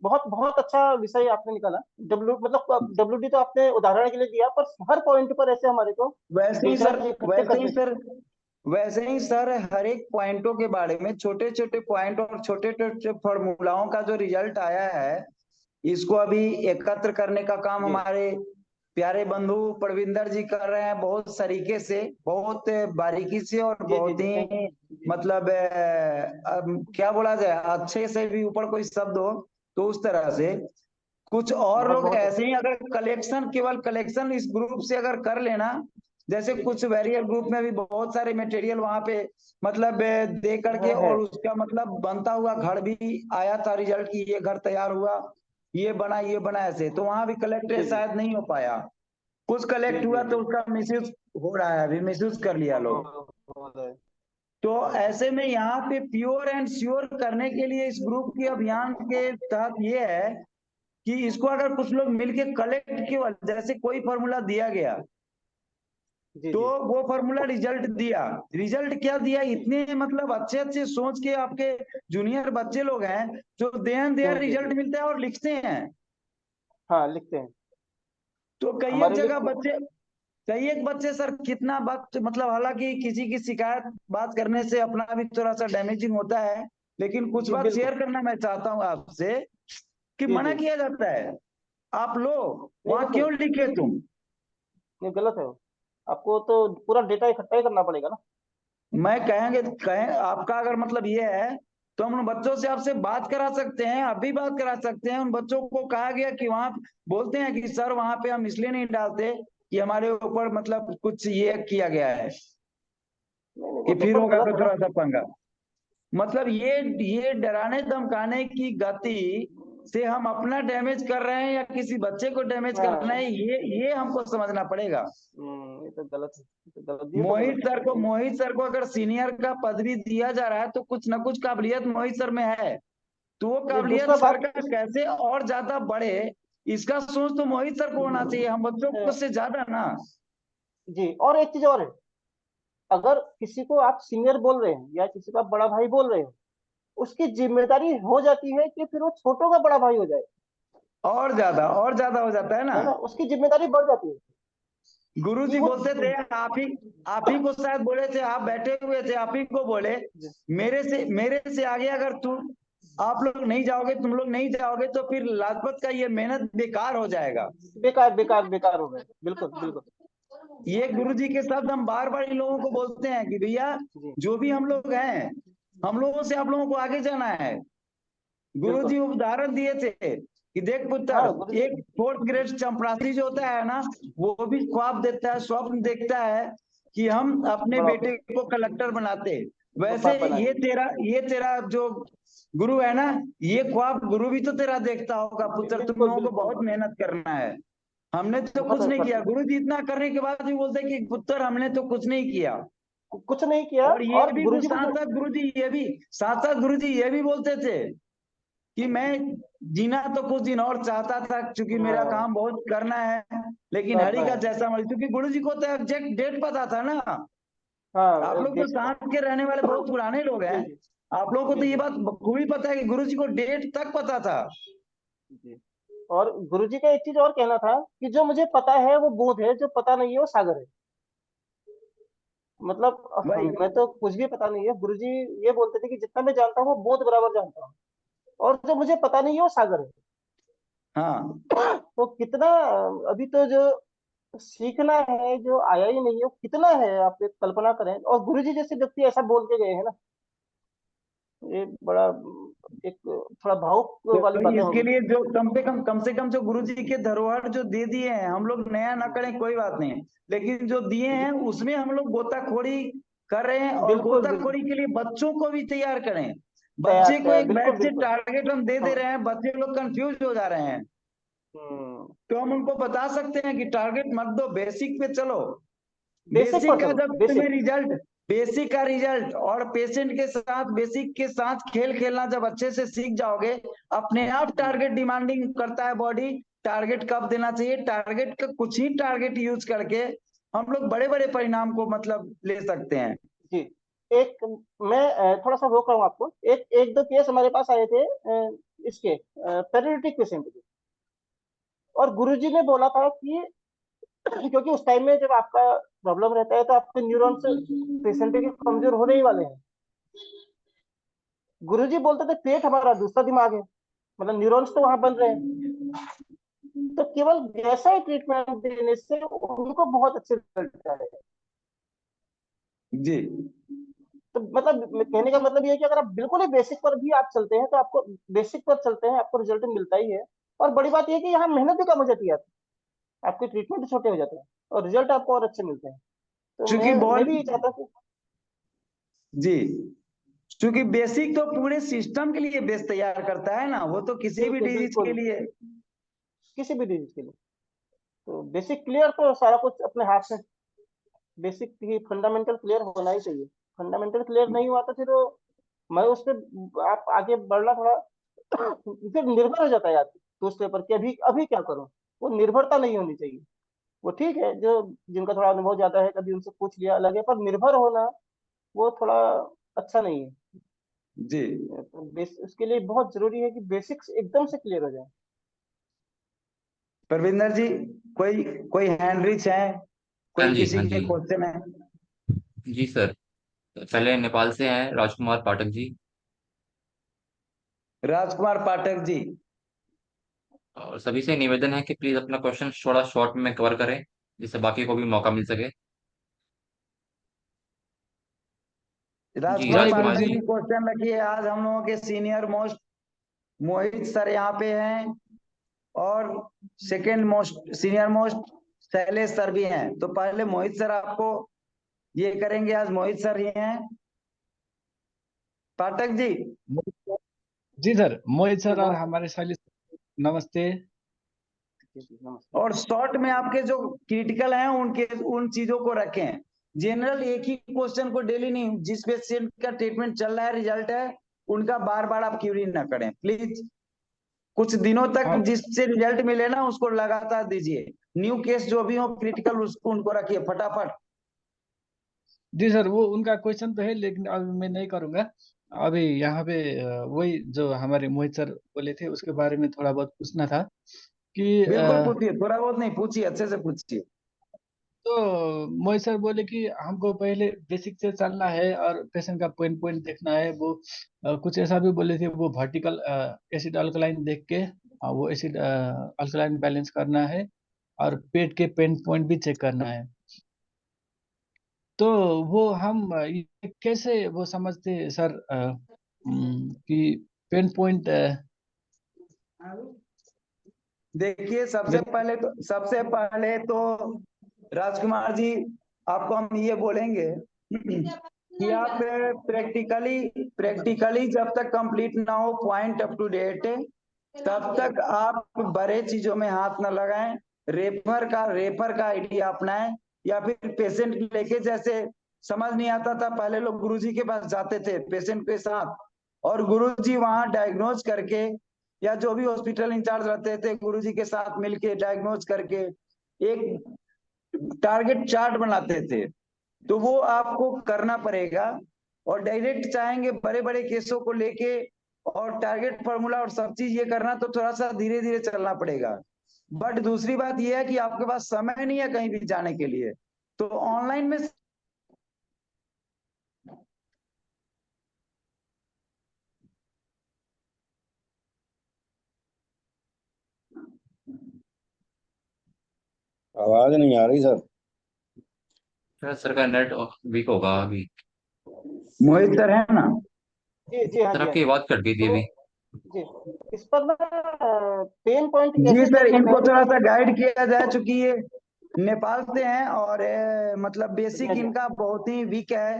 बहुत बहुत अच्छा विषय आपने निकाला। WD तो आपने उदाहरण के लिए दिया, पर हर पॉइंट पर ऐसे हमारे को वैसे ही डेटा सर इकट्ठे वैसे ही करने। सर वैसे ही सर हर एक पॉइंटों के बारे में छोटे छोटे पॉइंट और छोटे छोटे फॉर्मूलाओं का जो रिजल्ट आया है, इसको अभी एकत्र करने का काम जी हमारे प्यारे बंधु प्रविंदर जी कर रहे हैं, बहुत सरीके से, बहुत बारीकी से, और जी जी बहुत जी, थैंक ही यू। मतलब क्या बोला जाए, अच्छे से भी ऊपर कोई शब्द हो तो उस तरह से। कुछ और बहुत लोग बहुत ऐसे ही अगर केवल कलेक्शन इस ग्रुप से अगर कर लेना, जैसे कुछ बैरियर ग्रुप में भी बहुत सारे मटेरियल वहां पे मतलब दे करके, है। और उसका मतलब बनता हुआ घर भी आया था रिजल्ट की ये घर तैयार हुआ, ये बना ऐसे, तो वहां भी कलेक्ट जी जी शायद नहीं हो पाया। कुछ जी कलेक्ट हुआ जी तो जी। उसका मिसयूज हो रहा है, अभी मिसयूज कर लिया लोग। बहुत है। तो ऐसे में यहाँ पे प्योर एंड श्योर करने के लिए इस ग्रुप के अभियान के तहत ये है कि इसको अगर कुछ लोग मिलके कलेक्ट केवल, जैसे कोई फॉर्मूला दिया गया जी तो जी वो फॉर्मूला रिजल्ट दिया, रिजल्ट क्या दिया, इतने मतलब अच्छे अच्छे सोच के आपके जूनियर बच्चे लोग हैं जो देन जी देयर जी जी। रिजल्ट मिलता है और लिखते हैं। हाँ, लिखते हैं। तो कई एक हमारे लिए जगह बच्चे, कई एक बच्चे सर कितना बात मतलब, हालांकि किसी की शिकायत बात करने से अपना भी थोड़ा सा डैमेजिंग होता है, लेकिन कुछ जी बात बिल्कुल। शेयर करना मैं चाहता हूं आपसे कि जी मना जी। किया जाता है, आप लो नहीं, वहां वो क्यों लिखे तुम। नहीं, गलत है वो। आपको तो पूरा डेटा इकट्ठा ही करना पड़ेगा ना। मैं कहें आपका अगर मतलब ये है तो हम उन बच्चों से आपसे बात करा सकते हैं, अभी बात करा सकते हैं। उन बच्चों को कहा गया कि वहां बोलते हैं कि सर वहां पे हम इसलिए नहीं डालते कि हमारे ऊपर मतलब कुछ ये किया गया है नहीं नहीं, वो कि तो फिर पर होगा गलत तो है ना। थोड़ा सा पंगा। मतलब ये डराने धमकाने की गति से हम अपना डैमेज कर रहे हैं या किसी बच्चे को डैमेज कर रहे हाँ। हैं, ये हमको समझना पड़ेगा। ये तो गलत है, ये तो गलत है। मोहित सर को अगर सीनियर का पदवी दिया जा रहा है तो कुछ ना कुछ काबिलियत मोहित सर में है, तो वो नहीं, काबिलियत दूसरा सर बात। का कैसे और ज्यादा बढ़े, इसका सोच तो मोहित सर को होना चाहिए, हम बच्चों को से ज्यादा ना। जी, और एक चीज और है। अगर किसी को आप सीनियर बोल रहे हैं या किसी को आप बड़ा भाई बोल रहे हो, उसकी जिम्मेदारी हो जाती है कि फिर वो छोटों का बड़ा भाई हो जाए। और ज्यादा हो जाता है ना। है ना, उसकी जिम्मेदारी बढ़ जाती है कि गुरुजी वो। बोलते थे, आप ही को शायद बोले थे, आप बैठे हुए थे, आप ही को बोले, मेरे से आगे अगर आप लोग नहीं जाओगे, तुम लोग नहीं जाओगे तो फिर लाजपत का ये मेहनत बेकार हो जाएगा। बेकार बेकार बेकार हो गए, बिल्कुल बिल्कुल। ये गुरुजी के शब्द हम बार बार इन लोगों को बोलते हैं कि भैया जी जो भी हम लोग हैं, हम लोगों से आप लोगों को आगे जाना है। बिल्कुल। गुरुजी उदाहरण दिए थे कि देख पुत्र, हाँ, गुरु जी। एक फोर्थ ग्रेड चपरासी जो होता है ना, वो भी ख्वाब देखता है, स्वप्न देखता है कि हम अपने बड़ा बेटे को कलेक्टर बनाते। वैसे बनाए। ये तेरा जो गुरु है ना, ये ख्वाब गुरु भी तो तेरा देखता होगा पुत्र, तुम बिल्कुल लोगों को बिल्कुल। बहुत मेहनत करना है। हमने तो बहुत कुछ नहीं कर किया, गुरु जी इतना करने के बाद भी बोलते कि पुत्र हमने तो कुछ नहीं किया। कुछ नहीं किया। और ये और भी गुरु जी को साथ जो। साथ गुरु जी ये भी बोलते थे कि मैं जीना तो कुछ दिन और चाहता था, क्योंकि मेरा हाँ, काम बहुत करना है, लेकिन हरि करना का है। जैसा मर्जी, क्योंकि गुरु जी को तो एग्जैक्ट डेट पता था ना। हाँ, आप एक लोग तो डेट था। साथ के रहने वाले बहुत पुराने लोग हैं, जी जी आप लोगों को तो जी ये जी बात बखूबी पता है कि गुरु जी को डेट तक पता था। जी। और गुरु जी का एक चीज और कहना था कि जो मुझे पता है वो बोध है, जो पता नहीं है वो सागर है। मतलब भाई हमें तो कुछ भी पता नहीं है। गुरु जी ये बोलते थे कि जितना मैं जानता हूँ वो बोध बराबर जानता हूँ, और जो मुझे पता नहीं है वो सागर है। हाँ, तो कितना अभी तो जो सीखना है जो आया ही नहीं है, वो कितना है, आप एक कल्पना करें। और गुरु जी जैसे व्यक्ति ऐसा बोल के गए हैं ना, ये बड़ा एक थोड़ा भावुक वाली तो बातें हो इसके गई। लिए जो कम से कम जो गुरु जी के धरोहर जो दे दिए हैं, हम लोग नया ना करें कोई बात नहीं, लेकिन जो दिए हैं उसमें हम लोग गोताखोरी कर रहे हैं, और बिल्कुल बिल्कुल। गोताखोरी के लिए बच्चों को भी तैयार करें। तैयार बच्चे को तैयार, एक बिल्कुल बैच से बिल्कुल। टारगेट हम दे दे हम। रहे हैं, बच्चे लोग कंफ्यूज हो जा रहे हैं। हम्म। तो हम उनको बता सकते हैं कि टारगेट मत दो, बेसिक पे चलो। बेसिक पर बेसिक का चलो, जब तुम्हें बेसिक। रिजल्ट, बेसिक का रिजल्ट और पेशेंट के साथ बेसिक के साथ खेल खेलना जब अच्छे से सीख जाओगे, अपने आप टारगेट डिमांडिंग करता है बॉडी, टारगेट कब देना चाहिए, टारगेट का कुछ ही टारगेट यूज करके हम लोग बड़े बड़े परिणाम को मतलब ले सकते हैं। जी एक मैं थोड़ा सा रोक रहा हूँ आपको। एक एक दो केस हमारे पास आए थे इसके पेरियोडिक पेशेंट के, और गुरुजी ने बोला था कि क्योंकि उस टाइम में जब आपका प्रॉब्लम रहता है तो आपके न्यूरॉन्स पेशेंट के कमजोर होने ही वाले हैं। गुरुजी बोलते थे पेट हमारा दूसरा दिमाग है, मतलब न्यूरॉन्स तो वहां बन रहे हैं, तो केवल वैसा ही ट्रीटमेंट देने से उनको बहुत अच्छे रिजल्ट आए। जी तो मतलब कहने का मतलब ये है कि अगर आप बिल्कुल ही बेसिक पर भी आप चलते हैं तो आपको, बेसिक पर चलते हैं आपको रिजल्ट मिलता ही है। और बड़ी बात यह है कि यहाँ मेहनत भी कम हो जाती है आपके ट्रीटमेंट भी छोटे हो जाते हैं और रिजल्ट आपको और अच्छे मिलते हैं। तो क्योंकि मैं बॉल भी ये चाहता हूँ जी क्योंकि बेसिक तो पूरे सिस्टम के लिए बेस तैयार करता है ना, वो तो कि किसी भी बिल्कुल डिजीज के बिल्कुल लिए। किसी भी डिजीज के लिए तो बेसिक क्लियर तो सारा कुछ अपने हाथ में, बेसिक ही फंडामेंटल क्लियर होना ही चाहिए। फंडामेंटल क्लियर नहीं हुआ तो फिर वो, मैं उस पर आप आगे बढ़ना थोड़ा फिर निर्भर हो जाता है आदमी दूसरे पर कि अभी अभी क्या करूं। वो निर्भरता नहीं होनी चाहिए। वो ठीक है जो जिनका थोड़ा अनुभव ज्यादा है कभी उनसे पूछ लिया अलग है, पर निर्भर होना वो थोड़ा अच्छा नहीं है। जी तो उसके लिए बहुत जरूरी है कि बेसिक्स एकदम से क्लियर हो जाए। परविंदर जी, कोई कोई हैंड रिच है, हाँ कोई जी, किसी हाँ के जी। क्वेश्चन है? जी सर। पहले नेपाल से हैं राजकुमार पाठक जी। राजकुमार पाठक जी। और सभी से निवेदन है कि प्लीज अपना क्वेश्चन थोड़ा शॉर्ट में कवर करें, जिससे बाकी को भी मौका मिल सके। जी राजकुमार जय पाठक गुरु राजकुमार जी। जी जी। क्वेश्चन रखिए। आज हम लोगों के सीनियर मोस्ट मोहित सर यहाँ पे हैं, और second most senior most Shailesh sir भी हैं। तो पहले मोहित सर आपको ये करेंगे। आज मोहित सर ही हैं। पाठक जी, जी सर, मोहित सर और हमारे शैली, नमस्ते। नमस्ते। और शॉर्ट में आपके जो क्रिटिकल हैं उनके उन चीजों को रखें। जनरल एक ही क्वेश्चन को डेली नहीं, जिस पेशेंट का ट्रीटमेंट चल रहा है, रिजल्ट है, उनका बार बार आप क्यूरी ना करें प्लीज। कुछ दिनों तक हाँ जिससे रिजल्ट मिले ना उसको लगातार दीजिए। न्यू केस जो भी हो क्रिटिकल उसको उनको रखिए फटाफट। जी सर, वो उनका क्वेश्चन तो है लेकिन अभी मैं नहीं करूंगा। अभी यहाँ पे वही जो हमारे मोहित सर बोले थे उसके बारे में थोड़ा बहुत पूछना था कि बिल्कुल पूछिए, थोड़ा बहुत नहीं, पूछिए, अच्छे से पूछिए। तो मोहित सर बोले कि हमको पहले बेसिक से चलना है और पेशेंट का पॉइंट पॉइंट देखना है। वो कुछ ऐसा भी बोले थे, वो वर्टिकल एसिड अल्कलाइन देख के वो एसिड अल्कलाइन बैलेंस करना है और पेट के पेन पॉइंट भी चेक करना है। तो वो हम ये कैसे वो समझते हैं सर कि पेन पॉइंट देखिए, मेरे। सबसे पहले तो राजकुमार जी, आपको हम ये बोलेंगे कि आप प्रैक्टिकली प्रैक्टिकली जब तक कंप्लीट ना हो पॉइंट अप टू डेट, तब तक आप बड़े चीजों में हाथ न लगाएं। रेफर का आइडिया अपनाएं, या फिर पेशेंट लेके, जैसे समझ नहीं आता था पहले लोग गुरुजी के पास जाते थे पेशेंट के साथ, और गुरुजी वहां डायग्नोज करके, या जो भी हॉस्पिटल इंचार्ज रहते थे गुरुजी के साथ मिलके डायग्नोज करके एक टारगेट चार्ट बनाते थे। तो वो आपको करना पड़ेगा। और डायरेक्ट चाहेंगे बड़े बड़े केसों को लेके और टारगेट फॉर्मूला और सब चीज ये करना, तो थोड़ा सा धीरे धीरे चलना पड़ेगा। बट दूसरी बात यह है कि आपके पास समय नहीं है कहीं भी जाने के लिए, तो ऑनलाइन में आवाज नहीं आ रही सर। शायद सर का नेट वीक होगा अभी। मोहित सर है ना? जी जी हाँ सर जी हाँ आपकी जी। आवाज कट गई थी तो अभी। जी इस पर ना पेन पॉइंट जी कैसे सर, चेक करना इनको है थोड़ा तो सा गाइड किया जाए, चूंकि ये नेपाल से हैं और मतलब जी हाँ बेसिक जी इनका बहुत ही वीक है।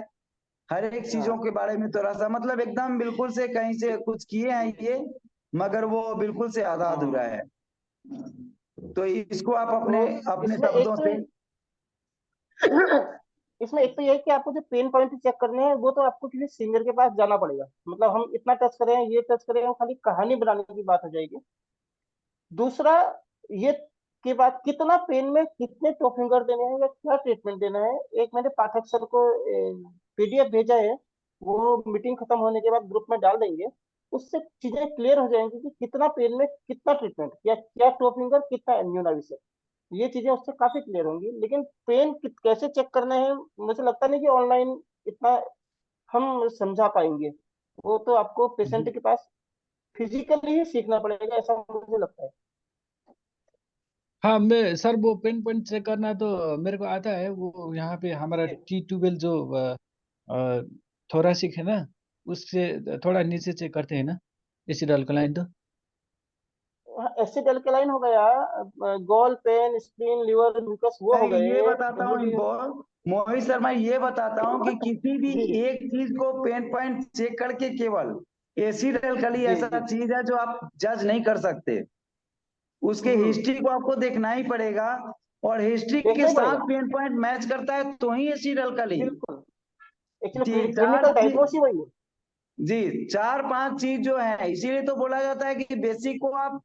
हर एक चीजों हाँ के बारे में थोड़ा सा, मतलब एकदम बिल्कुल से कहीं से कुछ किए हैं ये, मगर वो बिल्कुल से आधा अधूरा हाँ। है। तो इसको आप अपने तो अपने इसमें एक शब्दों तो से। इसमें एक तो ये है कि आपको जो पेन पॉइंट चेक करने हैं वो तो आपको किसी सीनियर के पास जाना पड़ेगा। मतलब हम इतना टच करें ये टच करें, वो खाली कहानी बनाने की बात हो जाएगी। दूसरा, ये के बाद कितना पेन में कितने टॉप फिंगर देने हैं या क्या ट्रीटमेंट देना है, एक मैंने पाठक सर को पीडीएफ भेजा है, वो मीटिंग खत्म होने के बाद ग्रुप में डाल देंगे। उससे चीजें क्लियर हो जाएंगी कि कितना पेन में कितना ट्रीटमेंट, या क्या टॉप फिंगर कितना इम्यूनाविसर, ये चीजें उससे काफी क्लियर होंगी। लेकिन पेन कैसे चेक करना है, मुझे लगता नहीं कि ऑनलाइन इतना हम समझा पाएंगे। वो तो आपको पेशेंट के पास फिजिकली ही सीखना पड़ेगा, ऐसा मुझे लगता है। हाँ, मैं सर वो पेन पॉइंट चेक करना तो मेरे को आता है। वो यहाँ पे हमारा T12 जो थोरासिक है ना, उससे थोड़ा नीचे चेक करते हैं ना, एसिड अल्कलाइन तो। एसिड अल्कलाइन हो गया, gall pain, spleen, liver mucus, वो हो मैं ये गए, बताता हूँ WD। इनको, मोहित शर्मा, ये बताता हूँ कि किसी भी जी जी एक चीज को पेन पॉइंट चेक करके केवल, एसिड एल्कली जी ऐसा जी। चीज है जो आप जज नहीं कर सकते, उसके हम्म, हिस्ट्री को आपको देखना ही पड़ेगा, और हिस्ट्री के देखना ही साथ पड़ेगा, पेन पॉइंट मैच करता है तो ही एसिड एल्कली। बिल्कुल। एक्चुअली जी चार क्लिनिकल डायग्नोस ही वही है। जी चार पांच चीज जो है, इसीलिए तो बोला जाता है कि बेसिक को आप,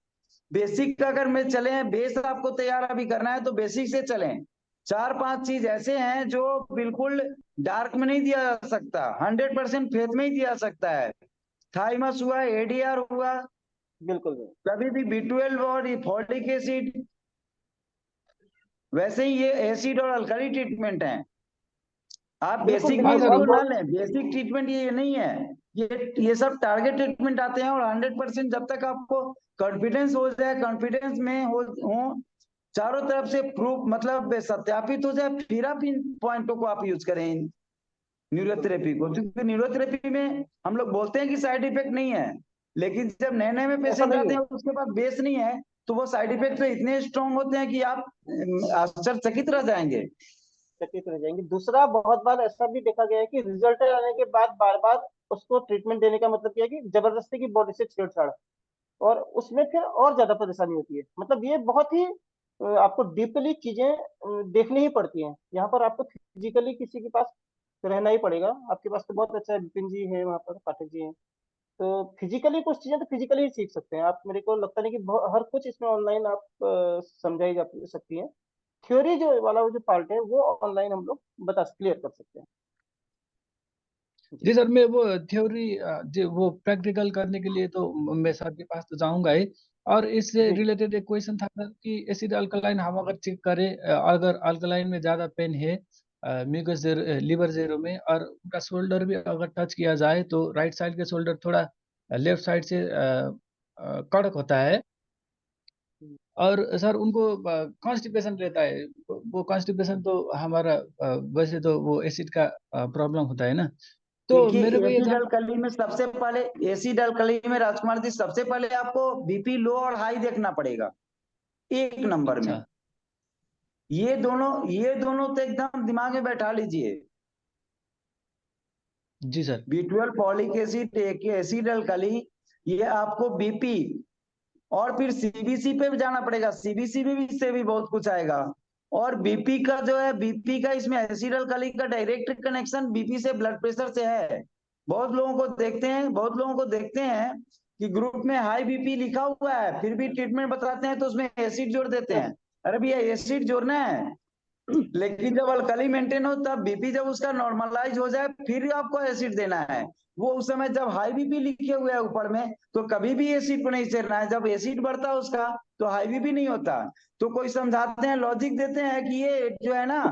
बेसिक अगर में चले, बेस आपको तैयार अभी करना है तो बेसिक से चलें। चार पांच चीज ऐसे हैं जो बिल्कुल डार्क में नहीं दिया जा सकता, 100% फेथ में ही दिया जा सकता है। थाइमस हुआ, एडीआर हुआ, बिल्कुल बिल्कुल। कभी भी B12 और फोलिक एसिड, वैसे ही ये एसिड और अल्कली ट्रीटमेंट है। आप बिल्कुल बेसिक हाँ में देखिए, सर, इसको वो ना लें, बेसिक ट्रीटमेंट ये नहीं है, ये सब टारगेट ट्रीटमेंट आते हैं, और 100% जब तक आपको कॉन्फिडेंस हो जाए, कॉन्फिडेंस में हो चारों तरफ से प्रूफ मतलब सत्यापित हो जाए, फिर आप इन पॉइंटों को आप यूज करें न्यूरोथेरेपी को। क्योंकि न्यूरोथेरेपी में हम लोग बोलते हैं कि साइड इफेक्ट नहीं है, लेकिन जब नए नए में ऐसा पेशेंट नहीं आते है, हैं उसके पास बेस नहीं है, तो वो साइड इफेक्ट तो इतने स्ट्रांग होते हैं कि आप आश्चर्यचकित रह जाएंगे। चकित रह जाएंगे। दूसरा, बहुत बार ऐसा भी देखा गया है कि रिजल्ट आने के बाद बार बार उसको ट्रीटमेंट देने का मतलब क्या है कि जबरदस्ती की बॉडी से छेड़छाड़, और उसमें फिर और ज्यादा परेशानी होती है। मतलब ये बहुत ही आपको डीपली चीजें देखनी ही पड़ती हैं। यहाँ पर आपको फिजिकली किसी के पास रहना ही पड़ेगा। आपके पास तो बहुत अच्छा विपिन जी है, वहाँ पर पाठक जी हैं, तो फिजिकली कुछ चीजें तो फिजिकली ही सीख सकते हैं आप। मेरे को लगता नहीं कि हर कुछ इसमें ऑनलाइन आप समझाई जा सकती है। थ्योरी जो वाला वो जो पार्ट है वो ऑनलाइन हम लोग बता क्लियर कर सकते हैं। जी जी सर, मैं वो थ्योरी जो वो प्रैक्टिकल करने के लिए तो मैं सर के पास तो जाऊंगा ही। और इससे जी रिलेटेड एक क्वेश्चन था सर कि एसिड अल्कलाइन हम अगर चेक करें, अगर अल्कलाइन में ज़्यादा पेन है म्यूकस लीवर जेरो में, और उनका शोल्डर भी अगर टच किया जाए तो राइट साइड के शोल्डर थोड़ा लेफ्ट साइड से कड़क होता है। और सर उनको कॉन्स्टिपेशन रहता है। वो कॉन्स्टिपेशन तो हमारा वैसे तो वो एसिड का प्रॉब्लम होता है ना। तो देखिए, मेरे को ये एसिड जान। अल्कली में सबसे पहले, एसिड अल्कली में राजकुमार जी सबसे पहले आपको बीपी लो और हाई देखना पड़ेगा, एक नंबर में। अच्छा। ये दोनों तो एकदम दिमाग में बैठा लीजिए। जी सर। B12 फॉलिक एसिड, एक एसिड अल्कली, ये आपको बीपी, और फिर सीबीसी पे भी जाना पड़ेगा, सीबीसी में भी इससे भी बहुत कुछ आएगा। और बीपी का जो है, बीपी का इसमें एसिड अल्कली का डायरेक्ट कनेक्शन बीपी से, ब्लड प्रेशर से है। बहुत लोगों को देखते हैं कि ग्रुप में हाई बीपी लिखा हुआ है, फिर भी ट्रीटमेंट बताते हैं तो उसमें एसिड जोड़ देते हैं। अरे भैया, एसिड जोड़ना है, लेकिन जब अल्कली मेंटेन हो तब बीपी जब उसका नॉर्मलाइज हो जाए फिर आपको एसिड देना है। वो उस समय जब हाई बीपी लिखे हुए है ऊपर में तो कभी भी एसिड को नहीं चढ़ना है, जब एसिड बढ़ता है उसका तो हाई बीपी नहीं होता। तो कोई समझाते हैं, लॉजिक देते हैं कि ये जो है ना,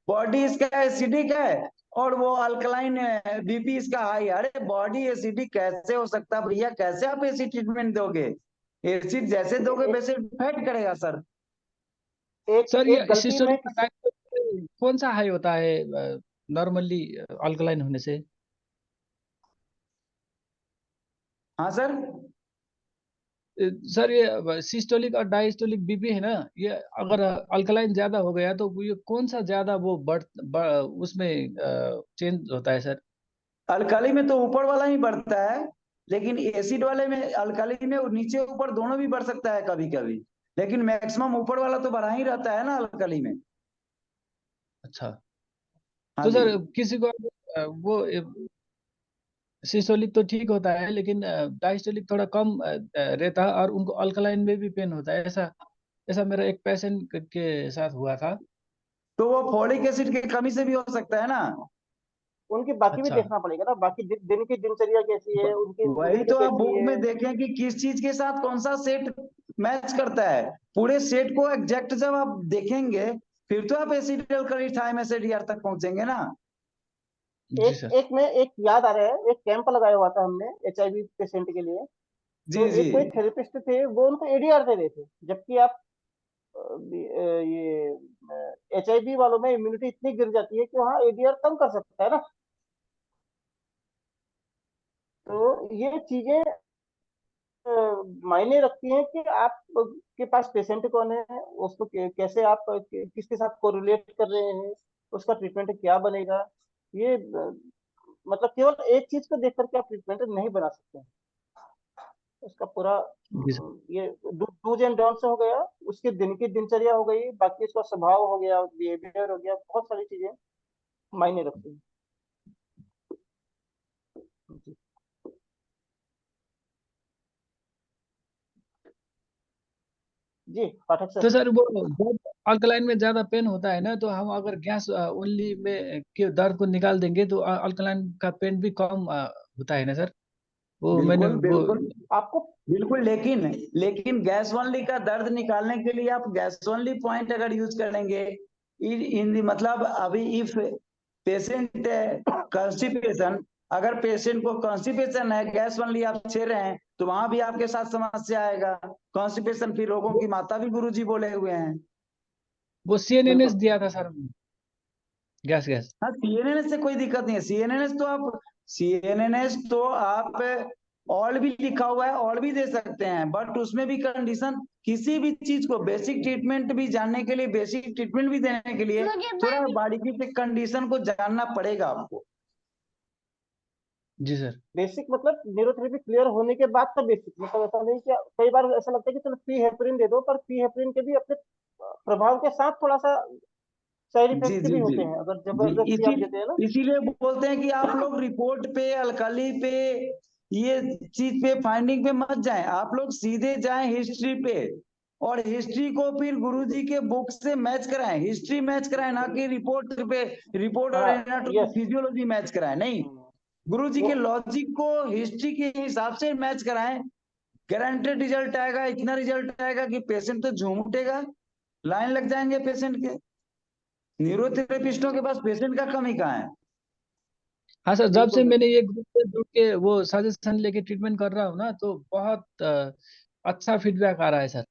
बॉडी इसका एसिडिक है और वो अल्कलाइन बीपी इसका हाई है। अरे बॉडी एसिडिक कैसे हो सकता है भैया, कैसे आप एसिड ट्रीटमेंट दोगे? एसिड जैसे दोगे एक वैसे इफेक्ट करेगा सर। एक सर ये एक गलती में सिस्टोलिक का किसी, टाइम कौन सा हाई होता है नॉर्मली अल्कलाइन होने से? हाँ सर। सर ये सिस्टोलिक और डायस्टोलिक बीपी है ना, ये अगर अल्कलाइन ज्यादा हो गया तो ये कौन सा ज्यादा वो उसमें चेंज होता है सर? अल्कली में तो ऊपर वाला ही बढ़ता है, लेकिन एसिड वाले में, अल्कली में नीचे ऊपर दोनों भी बढ़ सकता है कभी कभी, लेकिन मैक्सिमम ऊपर वाला तो बढ़ा ही रहता है ना अल्कली में। अच्छा। हाँ तो जी। सर किसी को वो सिस्टोलिक तो ठीक होता है, लेकिन डायस्टोलिक थोड़ा कम रहता है और उनको अल्कलाइन में भी पेन होता है ऐसा? ऐसा मेरा एक पेशेंट के साथ हुआ था। तो वो फोलिक एसिड की कमी से भी हो सकता है ना। उनकी बाकी भी अच्छा। देखना पड़ेगा ना, बाकी दिन की दिनचर्या कैसी है, उनकी वही नींद तो आप कैसी बुक में है। देखें कि किस चीज के साथ कौन सा सेट मैच करता है। पूरे सेट को एग्जैक्ट जब आप देखेंगे फिर तो आप एसिटिलकोलिक एसिडियर तक पहुंचेंगे ना। जी सर। एक याद आ रहा है, एक कैंप लगाया हुआ था हमने HIV पेशेंट के लिए। तो जी जी। एक कोई थेरेपिस्ट थे, वो उनको ADR दे रहे थे, जबकि आप ये HIV वालों में इम्यूनिटी इतनी गिर जाती है कि वहाँ ADR कम कर सकता है ना। तो ये चीजें मायने रखती हैं कि आप के पास पेशेंट कौन है, उसको कैसे आप किसके साथ कोरिलेट कर रहे हैं, उसका ट्रीटमेंट क्या बनेगा। ये मतलब केवल एक चीज को देख करके आप ट्रीटमेंट नहीं बना सकते। उसका पूरा जी सर। ये डूज एंड डोंट्स हो गया, उसके दिन की दिनचर्या हो गई, बाकी उसका स्वभाव हो गया, बिहेवियर हो गया, बहुत सारी चीजें मायने रखती हैं। जी जी पाठक तो सर। सर वो जब अल्कलाइन में ज्यादा पेन होता है ना, तो हम अगर गैस ओनली में के दर्द को निकाल देंगे तो अल्कलाइन का पेन भी कम होता है ना सर? वो मैंने बिल्कुल वो। बिल्कुल आपको बिल्कुल। लेकिन लेकिन गैस ओनली का दर्द निकालने के लिए आप गैस ओनली पॉइंट अगर यूज करेंगे इन मतलब अभी इफ पेशेंट कॉन्स्टिपेशन, अगर पेशेंट को कॉन्स्टिपेशन है गैस ओनली आप छे रहे हैं तो वहां भी आपके साथ समस्या आएगा। कॉन्स्टिपेशन फिर रोगों की माता भी गुरुजी बोले हुए हैं। वो CNNS बिल्कुल दिया था सर, गैस गैस। हाँ सीएनएनएस से कोई दिक्कत नहीं है। सीएनएनएस तो आप ऑल भी लिखा हुआ है, ऑल भी दे सकते हैं, बट उसमें भी कंडीशन किसी भी चीज को बेसिक ट्रीटमेंट भी जानने के लिए, बेसिक ट्रीटमेंट भी देने के लिए थोड़ा बारीकी से कंडीशन को जानना पड़ेगा आपको। जी सर। बेसिक मतलब न्यूरोथेरेपी क्लियर होने के बाद का बेसिक, मतलब ऐसा नहीं कि कई बार ऐसा लगता है कि चलो पी हेपरिन दे दो, पर पी हेपरिन के भी अपने प्रभाव के साथ थोड़ा सा साइड जी इफेक्ट जी भी जी होते हैं, अगर जी। जबरदस्ती आप देते हैं ना। इसीलिए बोलते हैं कि आप लोग रिपोर्ट पे, अलकली पे, ये चीज पे, फाइंडिंग पे मत जाएं, आप लोग सीधे जाएं हिस्ट्री पे। और हिस्ट्री को फिर गुरुजी के बुक से मैच कराएं, हिस्ट्री मैच कराएं, ना कि रिपोर्ट पे। रिपोर्ट और हाँ एनाटॉमी यस। फिजियोलॉजी मैच कराएं नहीं, गुरुजी वो के लॉजिक को हिस्ट्री के हिसाब से मैच कराएं। गारंटेड रिजल्ट आएगा, इतना रिजल्ट आएगा कि पेशेंट तो झूम उठेगा, लाइन लग जाएंगे पेशेंट के। न्यूरोथेरेपिस्टों के पास पेशेंट का कमी कहाँ है। हाँ सर, जब से बिल्कुल मैंने बिल्कुल। ये ग्रुप से जुड़ के वो सजेशन लेके ट्रीटमेंट कर रहा हूँ ना, तो बहुत अच्छा फीडबैक आ रहा है सर।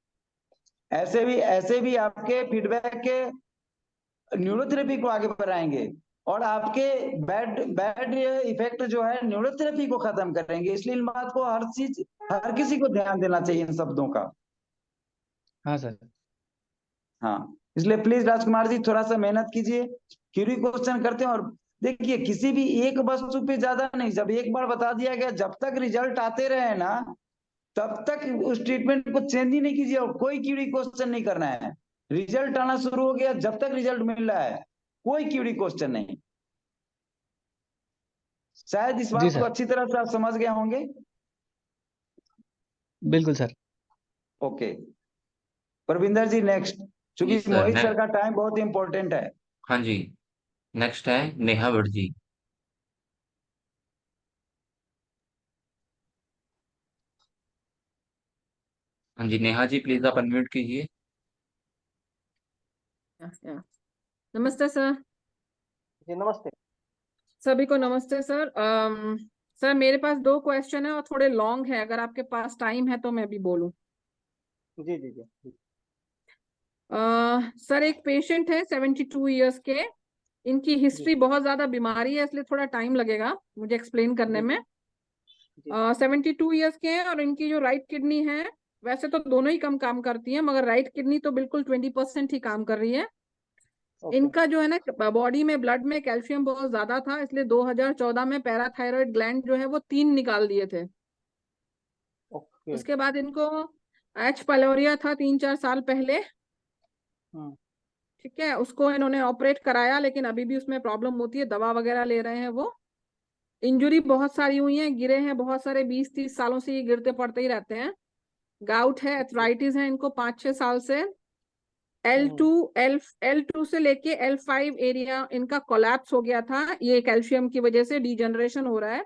ऐसे भी आपके फीडबैक के न्यूरोथेरेपी को आगे बढ़ाएंगे और आपके बैड बैड इफेक्ट जो है न्यूरोथेरेपी को खत्म करेंगे। इसलिए इन बात को हर किसी को ध्यान देना चाहिए इन शब्दों का। हाँ सर। हाँ इसलिए प्लीज राजकुमार जी थोड़ा सा मेहनत कीजिए, क्यूरी क्वेश्चन करते हैं। और देखिए किसी भी एक वस्तु पे ज्यादा नहीं, जब एक बार बता दिया गया जब तक रिजल्ट आते रहे ना तब तक उस ट्रीटमेंट को चेंज ही नहीं कीजिए और कोई क्यूरी क्वेश्चन नहीं करना है। रिजल्ट आना शुरू हो गया, जब तक रिजल्ट मिल रहा है कोई क्यूरी क्वेश्चन नहीं। शायद इस जी बात को सर। अच्छी तरह से आप समझ गए होंगे। बिल्कुल सर। ओके परविंदर जी नेक्स्ट, जी क्योंकि सर। मोहित सर का टाइम बहुत इंपॉर्टेंट है। हाँ जी। नेक्स्ट है नेहा भट्ट जी। हाँ जी नेहा जी, प्लीज आप अनम्यूट कीजिए। या। नमस्ते सर। जी नमस्ते। सभी को नमस्ते सर। सर मेरे पास दो क्वेश्चन है और थोड़े लॉन्ग है, अगर आपके पास टाइम है तो मैं भी बोलूं। जी जी जी। सर एक पेशेंट है 72 ईयर्स के, इनकी जी हिस्ट्री बहुत ज्यादा बीमारी है इसलिए थोड़ा टाइम लगेगा मुझे एक्सप्लेन करने जी में। जी 72 ईयर्स के हैं और इनकी जो राइट किडनी है, वैसे तो दोनों ही कम काम करती है मगर राइट किडनी तो बिल्कुल 20% ही काम कर रही है। ओके इनका जो है ना बॉडी में ब्लड में कैल्शियम बहुत ज्यादा था, इसलिए 2014 में पैराथायरॉइड ग्लैंड जो है वो 3 निकाल दिए थे। ओके। उसके बाद इनको एच पाइलोरिया था 3-4 साल पहले। हम्म ठीक है, उसको इन्होंने ऑपरेट कराया लेकिन अभी भी उसमें प्रॉब्लम होती है, दवा वगैरह ले रहे हैं वो। इंजुरी बहुत सारी हुई है, गिरे हैं बहुत सारे, 20-30 सालों से ये गिरते पड़ते ही रहते हैं। गाउट है, एथराइटिस है इनको 5-6 साल से। L2 L2 से लेके L5 एरिया इनका कोलैप्स हो गया था, ये कैल्शियम की वजह से डिजनरेशन हो रहा है,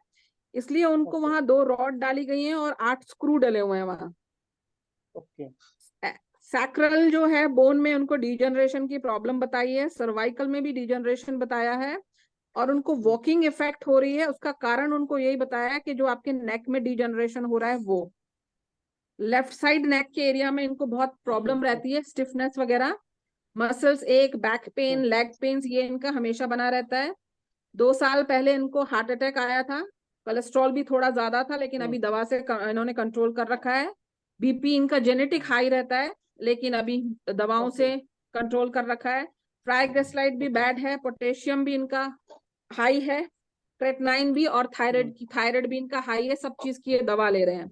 इसलिए उनको ओके वहां 2 रॉड डाली गई हैं और 8 स्क्रू डले हुए हैं वहां। ओके सैक्रल जो है बोन में उनको डिजनरेशन की प्रॉब्लम बताई है, सर्वाइकल में भी डिजनरेशन बताया है, और उनको वॉकिंग इफेक्ट हो रही है। उसका कारण उनको यही बताया है कि जो आपके नेक में डिजनरेशन हो रहा है वो लेफ्ट साइड नेक के एरिया में इनको बहुत प्रॉब्लम रहती है, स्टिफनेस वगैरह, मसल्स एक, बैक पेन, लेग पेन, ये इनका हमेशा बना रहता है। 2 साल पहले इनको हार्ट अटैक आया था, कोलेस्ट्रॉल भी थोड़ा ज्यादा था, लेकिन अभी दवा से इन्होंने कंट्रोल कर रखा है। बीपी इनका जेनेटिक हाई रहता है, लेकिन अभी दवाओं से कंट्रोल कर रखा है। ट्राइग्लिसराइड भी बैड है, पोटेशियम भी इनका हाई है, क्रेटनाइन भी, और थायराइड भी इनका हाई है, सब चीज की ये दवा ले रहे हैं।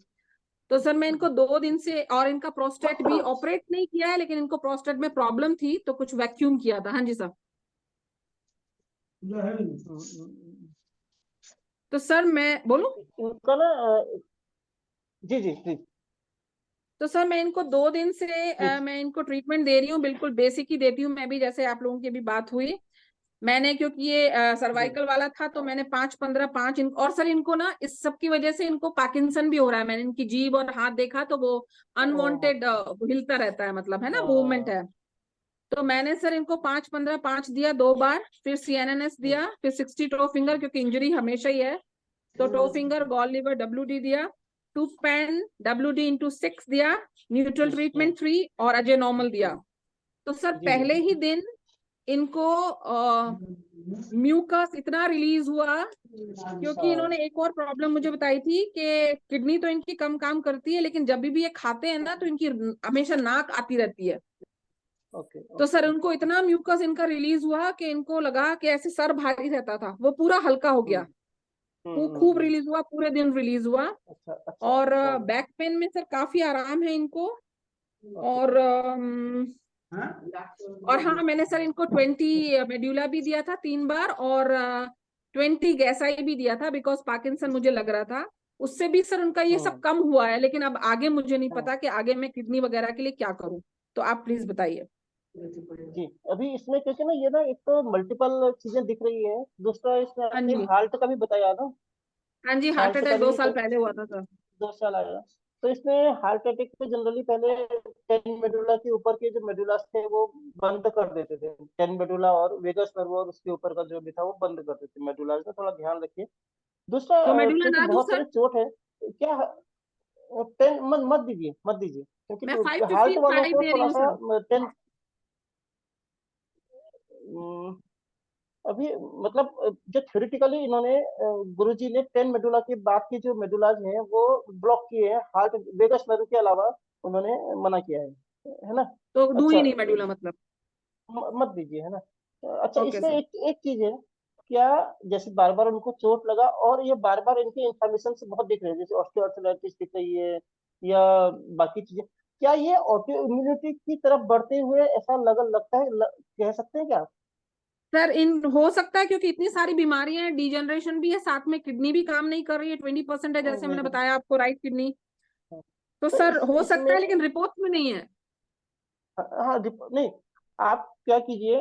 तो सर मैं इनको 2 दिन से, और इनका प्रोस्टेट भी ऑपरेट नहीं किया है, लेकिन इनको प्रोस्टेट में प्रॉब्लम थी तो कुछ वैक्यूम किया था। हाँ जी सर। तो सर मैं बोलूं? इनका ना जी जी प्लीज। तो सर मैं इनको 2 दिन से मैं इनको ट्रीटमेंट दे रही हूँ, बिल्कुल बेसिक ही देती हूँ मैं भी, जैसे आप लोगों की भी बात हुई। मैंने, क्योंकि ये सर्वाइकल वाला था, तो मैंने 5-15-5 और सर इनको ना इस सब की वजह से इनको पार्किंसन भी हो रहा है। मैंने इनकी जीभ और हाथ देखा तो वो अनवांटेड हिलता रहता है, मतलब है ना, मूवमेंट है। तो मैंने सर इनको 5-15-5 दिया 2 बार, फिर CNNS दिया, फिर 60 टो फिंगर, क्योंकि इंजरी हमेशा ही है, तो toe finger, gall liver, WD दिया, टूथ पेन WD × 6 दिया, न्यूट्रल ट्रीटमेंट 3 और अजय नॉर्मल दिया। तो सर पहले ही दिन इनको म्यूकस इतना रिलीज हुआ, क्योंकि इन्होंने एक और प्रॉब्लम मुझे बताई थी कि किडनी तो इनकी कम काम करती है, लेकिन जब भी ये खाते हैं ना तो इनकी हमेशा नाक आती रहती है। तो सर उनको इतना म्यूकस इनका रिलीज हुआ कि इनको लगा कि ऐसे सर भारी रहता था, वो पूरा हल्का हो गया, खूब रिलीज हुआ, पूरे दिन रिलीज हुआ। और बैक पेन में सर काफी आराम है इनको। और हाँ, मैंने सर इनको 20 मेड्यूला भी दिया था 3 बार, और 20 गैसाई भी दिया था, बिकॉज पार्किंसन मुझे लग रहा था। उससे भी सर उनका ये सब कम हुआ है, लेकिन अब आगे मुझे नहीं पता कि आगे मैं किडनी वगैरह के लिए क्या करूं, तो आप प्लीज बताइए। जी अभी इसमें क्योंकि ना ये ना एक तो मल्टीपल चीजें दिख रही है, दूसरा इसमें हाँ आपने जी, हार्ट का भी बताया ना। हाँ जी, हार्ट हार्ट का अटैक 2 भी साल पहले हुआ था सर। 2 साल आया। तो इसमें हार्ट अटैक पे जनरली पहले 10 मेडुला के ऊपर के जो मेडुलास थे वो बंद कर देते थे। 10 मेडुला और वेगस नर्व और उसके ऊपर का जो भी था वो बंद कर देते मेडुलास में, थोड़ा ध्यान रखिए। दूसरा तो मेडुला क्योंकि ना दूं बहुत सर? सारे चोट है, क्या 10 मत मत दीजिए मत दीजिए, मैं क्योंकि हार्ट 5-15 वालों 5 को दे रही थोड़ा हूँ सा सर। 10 अभी मतलब जो थ्योरेटिकली इन्होंने गुरुजी ने 10 मेडुला के बाद के जो मेडुलाज हैं वो ब्लॉक किए हैं, हार्ट वेगस नर्व के अलावा उन्होंने मना किया है ना। तो दूं ही अच्छा नहीं मेडुला मतलब? मत दीजिए है ना। अच्छा ओके इसमें सर। एक एक चीज है, क्या जैसे बार बार उनको चोट लगा और ये बार बार इनके इन्फ्लेमेशन से बहुत दिख रहे हैं, जैसे ऑस्टियोआर्थराइटिस दिख रही है या बाकी चीजें, क्या ये ऑटो इम्यूनिटी की तरफ बढ़ते हुए ऐसा लगता है कह सकते हैं क्या? सर इन हो सकता है, क्योंकि इतनी सारी बीमारियां हैं, डिजनरेशन भी है, साथ में किडनी भी काम नहीं कर रही है, 20% है, जैसे मैंने बताया आपको, राइट किडनी। तो तो सर हो सकता इसमें है, लेकिन रिपोर्ट में नहीं है। हाँ नहीं, आप क्या कीजिए,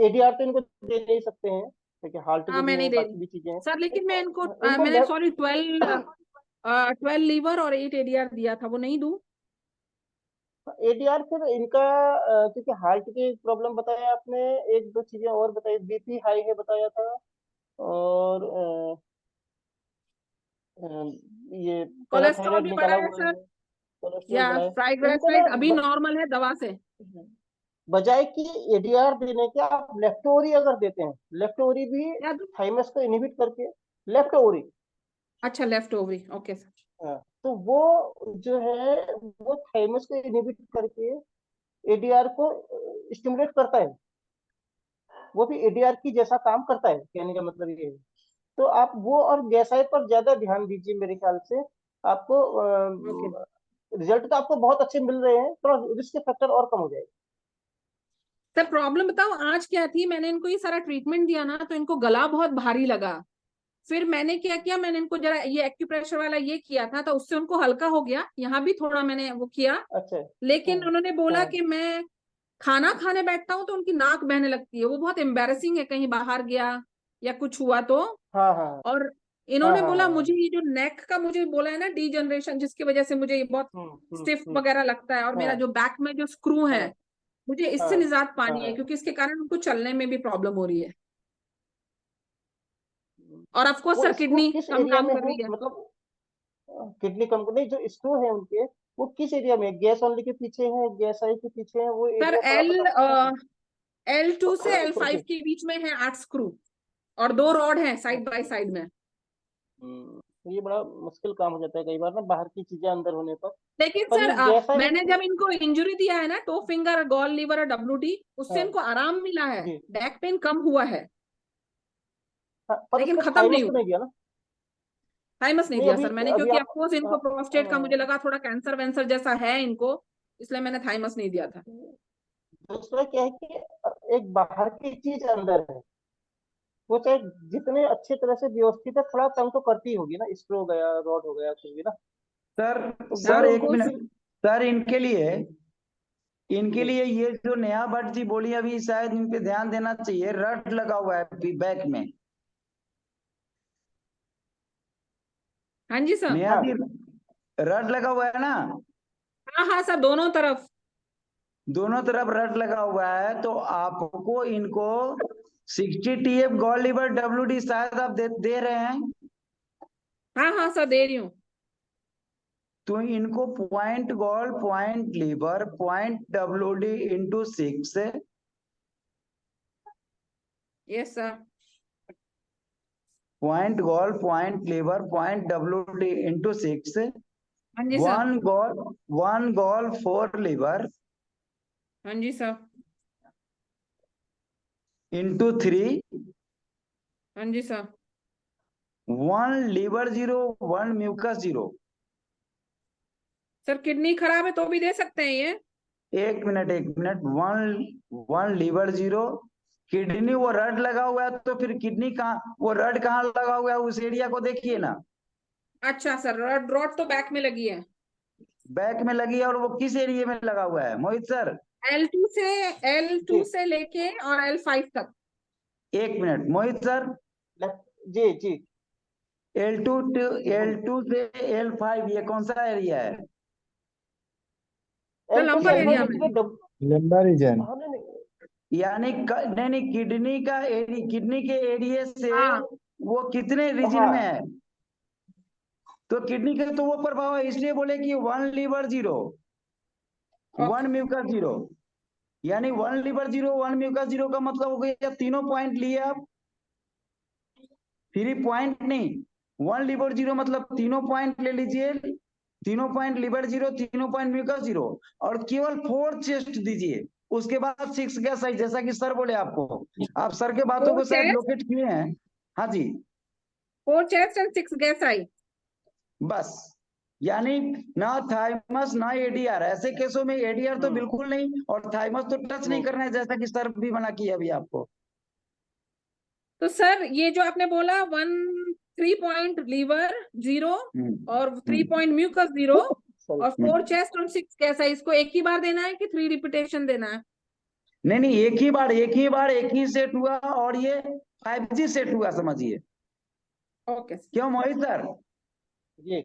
एडीआर तो इनको दे नहीं सकते हैं क्योंकि हार्ट हाँ में मैं भी है नहीं दे बाकी रही भी चीजें हैं। सर, लेकिन मैं इनको इनको मैंने लेफ्ट सॉरी 12 लीवर और 8 ADR दिया था, वो नहीं दूं? एडीआर फिर इनका क्योंकि हार्ट की प्रॉब्लम बताया आपने, एक दो चीजें और बताई, बीपी हाई है बताया था, और ये कोलेस्ट्रॉल पैराथायराइड भी निकाला बढ़ा है हुआ सर, है, कोलेस्ट्रॉल या बढ़ा है। इनको ना ट्राइग्लिसराइड अभी नॉर्मल है दवा से। बजाय कि एडीआर देने के आप लेफ्टोरी अगर देते हैं, लेफ्टोरी भी क्या दूं? थाइमस को इनहिबिट करके, लेफ्टोरी, अच्छा, लेफ्ट ओवरी, ओके सर। हाँ, तो वो जो है वो थाइमस को इनहिबिट करके एडीआर को स्टिमुलेट करता है, वो भी एडीआर की जैसा काम करता है, कहने का मतलब ये है। तो आप वो और गैसाई पर ज्यादा ध्यान दीजिए, मेरे ख्याल से आपको ओके रिजल्ट तो आपको बहुत अच्छे मिल रहे हैं, थोड़ा रिस्क फैक्टर और कम हो जाएगा। सर, प्रॉब्लम बताओ आज क्या थी। मैंने इनको ये सारा ट्रीटमेंट दिया ना, तो इनको गला बहुत भारी लगा। फिर मैंने क्या किया, मैंने इनको जरा ये एक्यूप्रेशर वाला ये किया था, तो उससे उनको हल्का हो गया। यहाँ भी थोड़ा मैंने वो किया, अच्छा लेकिन उन्होंने बोला हाँ कि मैं खाना खाने बैठता हूँ तो उनकी नाक बहने लगती है, वो बहुत एम्बेरसिंग है, कहीं बाहर गया या कुछ हुआ तो। हाँ हाँ और हाँ इन्होंने हाँ बोला हाँ मुझे ये जो नेक का मुझे बोला है ना डीजनरेशन, जिसकी वजह से मुझे ये बहुत स्टिफ हम्म, वगैरह लगता है, और मेरा हाँ जो बैक में जो स्क्रू है, हाँ मुझे इससे हाँ निजात पानी है, हाँ। क्योंकि इसके कारण उनको चलने में भी प्रॉब्लम हो रही है। और ऑफ कोर्स वो सर स्क्रू किडनी किस कम एरिया काम में कर है, रही है। मतलब किडनी कंपनी जो स्क्रू है उनके, वो किस एरिया में, गैस ओनली के पीछे है, गैस आई के पीछे है, वो सर एरिया थोड़ा बता सकते हैं L2 से ऊपर L5 से? के बीच में है 8 स्क्रू, और 2 रॉड हैं साइड बाय साइड में। तो ये बड़ा मुश्किल काम हो जाता है कई बार ना, बाहर की चीजें अंदर होने लेकिन पर सर ये गैस आई मैंने जब इनको इंजरी दिया है ना, टो फिंगर, गॉल लीवर और WT, उससे हाँ इनको आराम मिला है, जी बैक पेन कम हुआ है, हाँ, पर लेकिन उसमें खत्म नहीं थाइमस तो हुआ। नहीं दिया ना? थाइमस नहीं नहीं दिया अभी, सर मैंने, अभी क्योंकि आप अफकोर्स इनको प्रोस्टेट का मुझे हाँ, लगा थोड़ा कैंसर वैंसर जैसा है इनको, इसलिए मैंने थाइमस नहीं दिया था। दूसरा क्या है कि एक बाहर की चीज अंदर है, वो चाहे जितने अच्छे तरह से व्यवस्थित है, थोड़ा तंग तो करती होगी ना, स्क्रू हो गया, रॉड हो गया, कुछ भी ना। सर तो हाँ सर वो एक कुछ। मिनट। सर इनके जी लिए ये जो नेहा भट्ट जी बोली अभी, शायद इन पे ध्यान देना चाहिए। रट लगा हुआ है बैक में। हाँ जी सर। नेहा हाँ जी, रट लगा हुआ है ना? हाँ हाँ सर, दोनों तरफ। दोनों तरफ रट लगा हुआ है, तो आपको इनको 60 TF गॉल लीवर WD शायद आप दे रहे हैं। हाँ हाँ सर, दे रही हूँ। तो इनको point gall, point liver, point WD into 6, yes sir. Point gall, point liver, point WD into 6, हाँ जी सर। वन गॉल 4 लीवर हाँ जी सर। इंटू 3, हाँ जी sir. 1 liver 0, 1 mucus 0। Sir kidney खराब है तो भी दे सकते हैं ये? एक मिनट, एक मिनट। 1 लीवर 0, किडनी वो रड लगा हुआ है, तो फिर किडनी कहाँ, वो रड कहाँ लगा हुआ है, उस एरिया को देखिए ना। अच्छा सर, रॉड रॉड तो बैक में लगी है। बैक में लगी है, और वो किस एरिया में लगा हुआ है मोहित सर? L2 से जी L2 से लेके और L5 तक। एक मिनट मोहित सर। जी जी L2 बोलिए। L2 से L5 ये कौन सा एरिया है? सर L2 से लंबर L5 एरिया में। एक्चुअली लंबा रीजन। हाँ नहीं नहीं, यानी नहीं नहीं, किडनी का किडनी के एरिया से हाँ वो कितने रीजन में हाँ है? तो किडनी का तो वो प्रभाव है, इसलिए बोले कि 1 लीवर 0, 1 ओके। म्यूकस 0। यानी 1 लीवर 0, 1 म्यूकस 0 का मतलब हो गया तीनों पॉइंट लिए आप। 3 पॉइंट नहीं, 1 लीवर 0 मतलब तीनों पॉइंट ले लीजिए। तीनों पॉइंट लीवर 0, तीनों पॉइंट म्यूकस 0, और केवल 4 चेस्ट दीजिए। उसके बाद 6 गैस आई, जैसा कि सर बोले आपको। आप सर के बातों 4 को शायद चेस्ट, लोकेट किए हैं। हाँ जी, 4 चेस्ट एंड 6 गैस आई। बस। यानी ना थाइमस ना ADR, ऐसे केसों में ADR तो हम्म, बिल्कुल नहीं, और थाइमस तो टच नहीं नहीं करना है, जैसा कि सर भी मना किया अभी आपको। तो सर ये जो आपने बोला 3 पॉइंट लीवर 0 और 3 हम्म। पॉइंट म्यूकस 0 सही। और 4 चेस्ट और 6 गैस आई, इसको एक ही बार देना है कि 3 रिपीटेशन देना है? नहीं नहीं, एक ही बार, एक ही बार, एक ही सेट हुआ, और ये 5G सेट हुआ समझिए। ओके क्यों मोहित सर? जी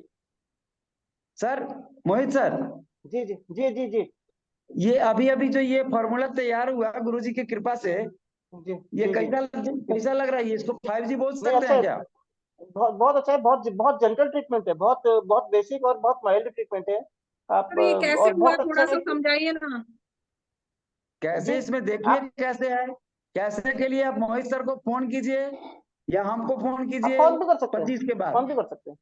सर मोहित सर, जी जी जी जी जी ये अभी अभी जो ये फॉर्मूला तैयार हुआ गुरुजी की कृपा से, जी ये जी जी कैसा लग रहा है? ये इसको 5G बोल नहीं, सकते अच्छा हैं है, क्या? बहुत बहुत अच्छा है, बहुत बहुत जेंटल ट्रीटमेंट है, बहुत बहुत बेसिक और बहुत माइल्ड ट्रीटमेंट है। आप सर ये कैसे और हुआ, बहुत अच्छा थोड़ा है सा समझाइए ना। कैसे, जी इसमें देखिए आप कैसे है। कैसे के लिए आप मोहित सर को फोन कीजिए, या हमको फोन आप कीजिए फोन भी कर सकते हैं, 25 के बाद। फोन भी कर सकते हैं।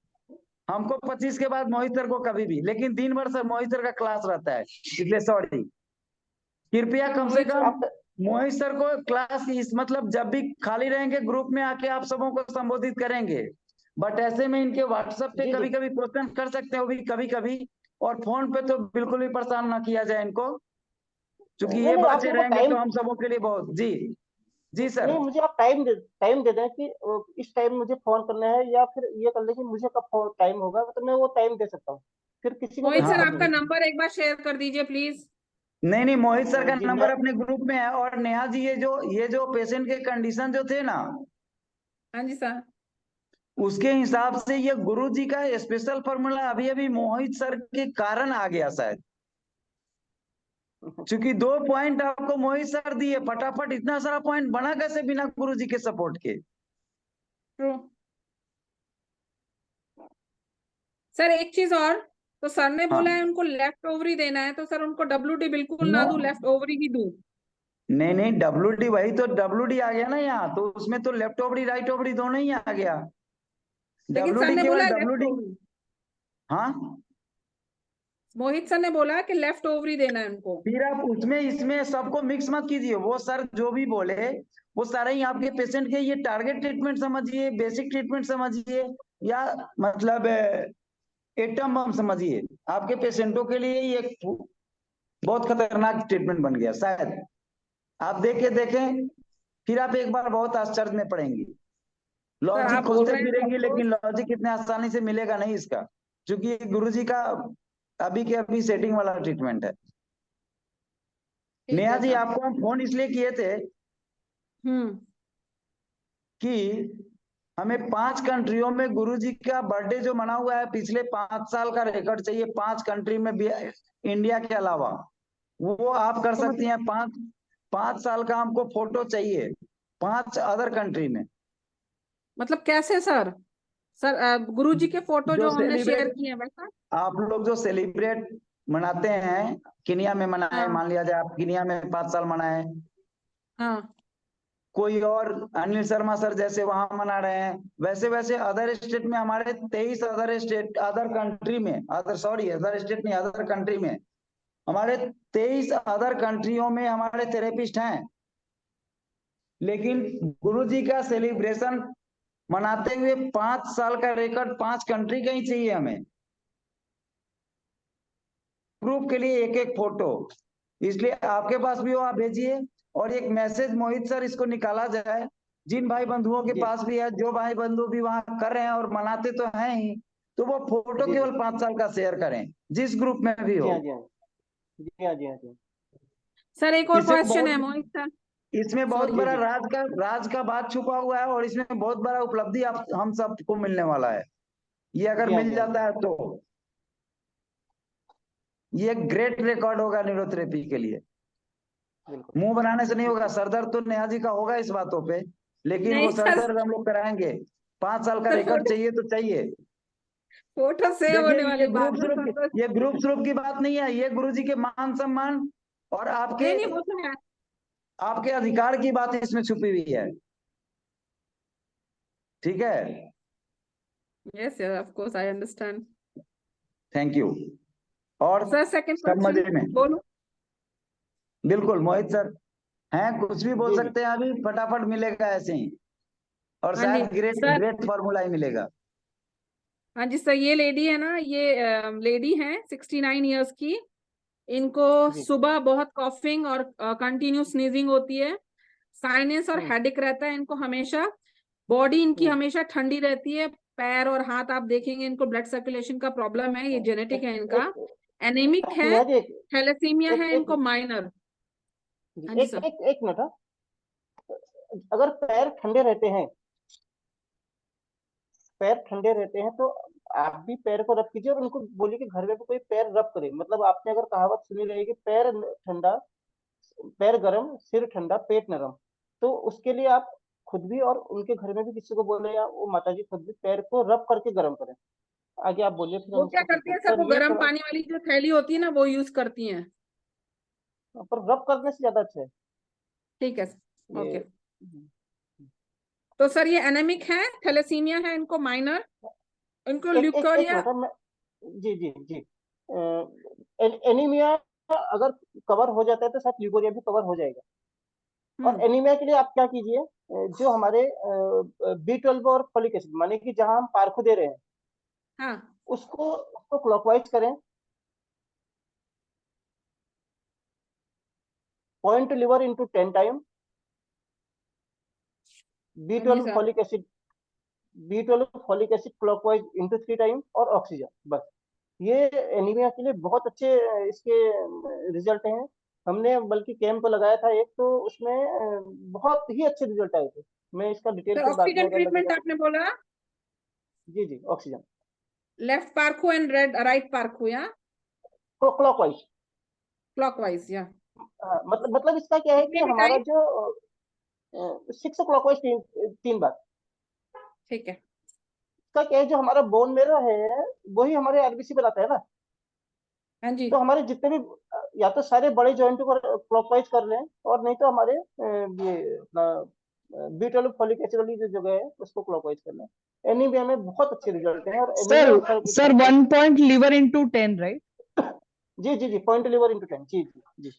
हमको 25 के बाद मोहित सर को कभी भी, लेकिन दिन भर सर मोहित सर का क्लास रहता है, इसलिए सॉरी। कृपया सर कम से मोहित कम आप मोहित सर को क्लास, इस मतलब जब भी खाली रहेंगे ग्रुप में आके आप सबों को संबोधित करेंगे। बट ऐसे में इनके व्हाट्सएप पे जी जी कभी कभी क्वेश्चन कर सकते हैं, वो भी कभी कभी। और फोन पे तो बिल्कुल भी परेशान ना किया जाए इनको, क्योंकि नहीं ये नहीं, आप बच्चे मेरे को रहेंगे टाइम, तो हम सबों के लिए बहुत। जी जी सर। नहीं मुझे आप टाइम दे दें कि इस टाइम मुझे फोन करना है, या फिर ये कर ले कि मुझे कब टाइम होगा, तो मैं वो टाइम दे सकता हूँ, फिर किसी को कोई मोहित सर दिक्कत हाँ नहीं आपका है। नंबर एक बार शेयर कर दीजिए प्लीज। नहीं मोहित सर का जी नंबर अपने ग्रुप में है। और नेहा जी, ये जो पेशेंट के कंडीशन जो थे ना, हाँ जी सर। उसके हिसाब से ये गुरु जी का स्पेशल फॉर्मूला अभी अभी मोहित सर के कारण आ गया शायद, क्योंकि 2 पॉइंट आपको मोहित सर दिए फटाफट, इतना सारा पॉइंट बना कैसे बिना गुरु जी के सपोर्ट के। True sir. एक चीज और, तो सर ने हाँ, बोला है उनको लेफ्ट ओवरी देना है, तो सर उनको WD बिल्कुल नो ना दूं, लेफ्ट ओवरी ही दूं? नहीं WD, वही तो WD आ गया ना यहाँ, तो उसमें तो लेफ्ट ओवरी राइट ओवरी दोनों ही आ गया। लेकिन सर WD ने बोला केवल लेफ्ट WD। ओवरी, हाँ, मोहित सर ने बोला कि लेफ्ट ओवरी देना है उनको। फिर आप उसमें इसमें सबको मिक्स मत कीजिए। वो सर जो भी बोले वो सारे ही आपके पेशेंट के, ये टारगेट ट्रीटमेंट समझिए, बेसिक ट्रीटमेंट समझिए, या मतलब एटम बम समझिए। आपके पेशेंटों के लिए ये बहुत खतरनाक ट्रीटमेंट बन गया शायद। आप देखें फिर आप एक बार बहुत आश्चर्य में पड़ेंगी। सर लॉजिक आप बोल खोजते रहे हैं फिरेंगी, सबको। लेकिन लॉजिक इतने आसानी से मिलेगा नहीं इसका, क्योंकि गुरु जी का अभी के अभी सेटिंग वाला ट्रीटमेंट है। ठीक नेहा है जी, सर। आपको हम फोन इसलिए किए थे हम्म। कि हमें 5 कंट्रियों में गुरुजी का बर्थडे जो मना हुआ है, पिछले 5 साल का रिकॉर्ड चाहिए 5 कंट्री में भी, इंडिया के अलावा। वो आप कर तो सकती हैं। 5 साल का हमको फोटो चाहिए 5 अदर कंट्री में, मतलब कैसे सर? सर गुरुजी के फोटो जो जो हमने शेयर सेलिब्रेट, किए हैं वैसा? आप लोग जो सेलिब्रेट मनाते हैं, किनिया में मनाए, हाँ मान लिया जाए आप किनिया में 5 साल मनाए, हाँ। कोई और अनिल शर्मा सर जैसे वहां मना रहे हैं, वैसे वैसे अदर स्टेट में हमारे 23 अदर स्टेट, अदर कंट्री में, अदर स्टेट नहीं, अदर कंट्री में हमारे 23 अदर कंट्रियों में हमारे थेरेपिस्ट हैं। लेकिन गुरु जी का सेलिब्रेशन मनाते हुए 5 साल का रिकॉर्ड 5 कंट्री का ही चाहिए हमें, प्रूफ के लिए एक एक फोटो। इसलिए आपके पास भी हो, आप भेजिए। और एक मैसेज मोहित सर, इसको निकाला जाए जिन भाई बंधुओं के जी पास भी है, जो भाई बंधु भी वहां कर रहे हैं और मनाते तो हैं ही, तो वो फोटो जी जी केवल 5 साल का शेयर करें, जिस ग्रुप में भी जी हो। हाँ जी हाँ जी हाँ जी हाँ जी। सर एक और इससे क्वेश्चन है बहुत, मोहित सर। इसमें बहुत सॉरी। जी बड़ा जी राज का बात छुपा हुआ है, और इसमें बहुत बड़ा उपलब्धि आप हम सबको मिलने वाला है, ये अगर जी हाँ मिल जी हाँ जी। जाता है तो ये ग्रेट रिकॉर्ड होगा न्यूरोथेरेपी के लिए। बिल्कुल। मुंह बनाने से नहीं होगा। सरदर्द तो नेहा जी का होगा इस बातों पे, लेकिन नहीं वो सर, सरदर्द हम लोग कराएंगे। 5 साल का सर रिकॉर्ड फोटो, चाहिए तो चाहिए। फोटो सेव देखिए, होने ये वाली ग्रुप बात है श्रुप सर की, तो। ये ग्रुप श्रुप की बात नहीं है, ये गुरु जी के मान सम्मान और आपके नहीं नहीं, वो तो है। आपके अधिकार की बात इसमें छुपी हुई है। ठीक है, yes yes, of course I understand. Thank you. और सर सेकंड सब क्वेश्चन मजे में? बोलो। बिल्कुल मोहित सर हैं, कुछ भी बोल जी जी सकते हैं, अभी फटाफट मिलेगा ऐसे ही, और हाँ जी शायद ग्रेट सर। ग्रेट फॉर्मूला ही मिलेगा। हाँ जी सर, ये लेडी है ना, ये लेडी है 69 ईयर्स की। इनको जी। सुबह बहुत कॉफिंग और कंटिन्यू स्नीजिंग होती है। साइनस और हम्म हेडेक रहता है इनको हमेशा। बॉडी इनकी हम्म। हमेशा ठंडी रहती है। पैर और हाथ आप देखेंगे, इनको ब्लड सर्कुलेशन का प्रॉब्लम है, ये जेनेटिक एक है इनका। एक एनीमिक है। नेहा जी, थैलेसीमिया एक है एक इनको माइनर। हाँ जी एक सर। एक एक मिनट। हाँ, अगर पैर ठंडे रहते हैं, पैर ठंडे रहते हैं तो आप भी पैर को रब कीजिए और उनको बोलिए कि घर में भी कोई पैर रब करे। मतलब आपने अगर कहावत सुनी रहेगी, पैर ठंडा, पैर गरम, सिर ठंडा, पेट नरम। तो उसके लिए आप खुद भी और उनके घर में भी किसी को बोले, या वो माता जी खुद भी पैर को रब करके गर्म करें। आगे आप बोलिए, फिर वो हम क्या उसको करती ट्रीटमेंट। है सर, सर वो ये गर्म थोड़ा, पानी वाली जो थैली होती है ना, वो यूज करती हैं। पर रब करने से ज्यादा अच्छा है ठीक है ये। ओके। तो सर ये एनेमिक है, थैलेसीमिया है इनको माइनर, इनको एक ल्यूकोरिया। मिनट। मैं जी जी जी एनीमिया अगर कवर हो जाता है तो साथ ल्यूकोरिया भी कवर हो जाएगा। और हम्म। एनीमिया के लिए आप क्या कीजिए, जो हमारे B12 और फोलिक एसिड, माने कि जहां हम पारखू दे रहे हैं, हाँ उसको क्लॉकवाइज करें। Point liver into 10 time. B हाँ जी twelve sir. Folic acid B12 folic acid clockwise into 3 time, और ऑक्सीजन। बस ये एनीमिया के लिए बहुत अच्छे इसके रिजल्ट हैं। हमने बल्कि कैंप लगाया था एक, तो उसमें बहुत ही अच्छे रिजल्ट आए थे। मैं इसका डिटेल सर फिर बाद में ऑक्सीजन अगर ट्रीटमेंट लगेगा तो। आपने बोला जी जी, ऑक्सीजन लेफ्ट पार्को एंड राइट पार्को या क्लॉकवाइज। क्लॉकवाइज या मतलब इसका क्या है कि कितने हमारा टाइम? जो 6 क्लॉकवाइज 3 बार। ठीक है। इसका क्या है, जो हमारा बोन मेरो है वही हमारे आरबीसी बनाता है ना। हाँ जी। तो हमारे जितने भी या तो सारे बड़े जॉइंट को क्लॉकवाइज कर लें, और नहीं तो हमारे ये अपना बीटा फोलिक एसिड वाली जो जगह है उसको क्लॉकवाइज कर लें। एनीमिया में बहुत अच्छे रिजल्ट हैं, और anaemia Sir, 1 point liver into 10, right? जी जी जी, पॉइंट लिवर इंटू 10। जी जी जी।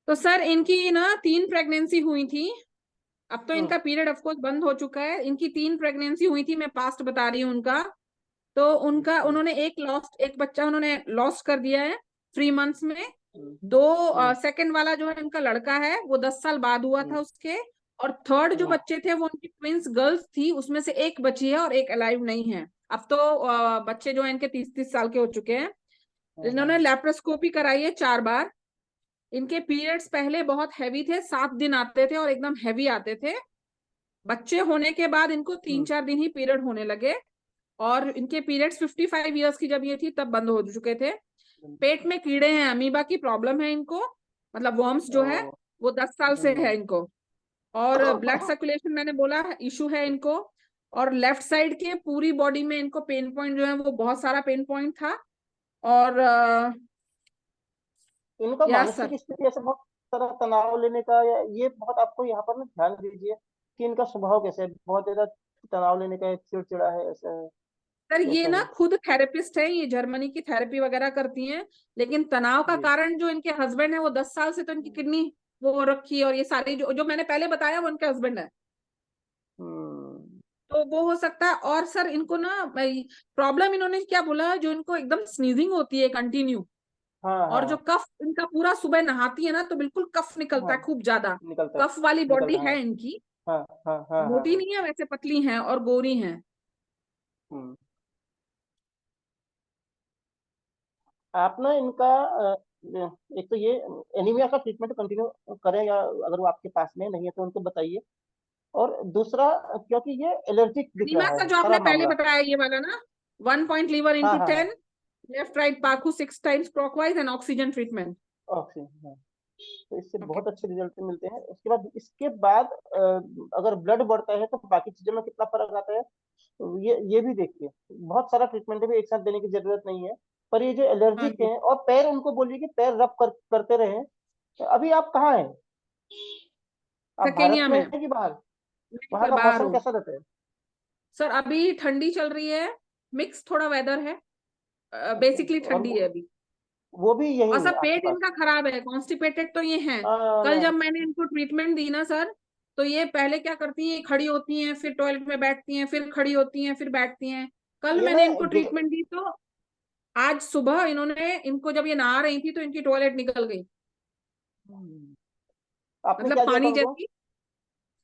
तो सर इनकी ना 3 प्रेगनेंसी हुई थी, अब तो हम्म इनका पीरियड ऑफ कोर्स बंद हो चुका है। इनकी 3 प्रेगनेंसी हुई थी, मैं पास्ट बता रही हूँ उनका। तो उनका उन्होंने एक बच्चा उन्होंने लॉस्ट कर दिया है 3 मंथ्स में। सेकंड वाला जो है उनका लड़का है, वो 10 साल बाद हुआ था उसके। और थर्ड जो बच्चे थे वो उनकी ट्विंस गर्ल्स थी, उसमें से एक बची है और एक अलाइव नहीं है। अब तो बच्चे जो है इनके 30-30 साल के हो चुके हैं। इन्होंने लेप्रोस्कोपी कराई है 4 बार। इनके पीरियड्स पहले बहुत हैवी थे, 7 दिन आते थे और एकदम हैवी आते थे। बच्चे होने के बाद इनको 3-4 दिन ही पीरियड होने लगे। और इनके पीरियड्स 55 ईयर्स की जब ये थी तब बंद हो चुके थे। पेट में कीड़े हैं, अमीबा की प्रॉब्लम है इनको, मतलब वर्म्स जो है वो 10 साल से है इनको। और ब्लड सर्कुलेशन मैंने बोला इशू है इनको। और लेफ्ट साइड के पूरी बॉडी में इनको पेन पॉइंट जो है वो बहुत सारा पेन पॉइंट था। और इनका या मानसिक सर स्थिति ऐसे बहुत सारा तनाव लेने का, या ये बहुत आपको यहाँ पर ना ध्यान दीजिए कि इनका स्वभाव कैसे है। बहुत ज्यादा तनाव लेने का है, चिड़चिड़ा है, ऐसा है, सर ये कैसा ना है? खुद थेरेपिस्ट है, ये जर्मनी की थेरेपी वगैरह करती हैं। लेकिन तनाव का जी। कारण जो इनके हस्बैंड है वो 10 साल से तो इनकी किडनी वो रखी है, और ये सारी जो जो मैंने पहले बताया वो उनके हस्बैंड है। हम्म तो वो हो सकता है। और सर इनको ना प्रॉब्लम इन्होंने क्या बोला, जो इनको एकदम स्नीजिंग होती है कंटिन्यू। हाँ और जो हाँ कफ इनका पूरा सुबह नहाती है ना तो बिल्कुल कफ निकलता हाँ, है खूब ज्यादा। निकलता है, कफ वाली बॉडी निकलता है। है इनकी, हाँ हाँ हाँ हाँ मोटी हाँ। नहीं है वैसे, पतली हैं और गोरी हैं। हम्म आप ना इनका एक तो ये एनीमिया का ट्रीटमेंट कंटिन्यू करें, या अगर वो आपके पास में नहीं है तो उनको बताइए। और दूसरा, क्योंकि ये एलर्जिक दिख नीमा रहा सर है जो आपने सारा पहले मामला। बताया ये वाला ना, 1 पॉइंट लीवर हाँ इंटू हाँ 10, हाँ, लेफ्ट राइट पार्कू 6 times clockwise and oxygen treatment. Oxygen, हाँ। तो इससे ओके। बहुत अच्छे रिजल्ट मिलते हैं। इसके बाद अगर ब्लड बढ़ता है तो बाकी चीजों में कितना फर्क आता है, तो ये भी देखिए। बहुत सारा ट्रीटमेंट भी एक साथ देने की जरूरत नहीं है। पर ये जो हाँ एलर्जिक जी। है, और पैर उनको बोलिए कि पैर रब करते रहें। अभी आप कहाँ हैं? आप सर भारत केनिया में में। हैं कि बाहर? नहीं वहाँ सर का बाहर मौसम हूँ। कैसा रहता है? सर अभी ठंडी चल रही है, मिक्स थोड़ा वेदर है, अच्छा, बेसिकली और ठंडी है अभी। वो भी और यही सर है आपके पेट पास? इनका खराब है, कॉन्स्टिपेटेड तो ये हैं। कल आ, जब मैंने इनको ट्रीटमेंट दी ना सर, तो ये पहले क्या करती हैं, खड़ी होती हैं फिर टॉयलेट में बैठती हैं, फिर खड़ी होती हैं फिर बैठती हैं। कल ये ना मैंने इनको ट्रीटमेंट दी तो आज सुबह इनको जब ये नहा रही थी तो इनकी टॉयलेट निकल गई, आपने मतलब क्या दिया था पानी उनको? जैसी।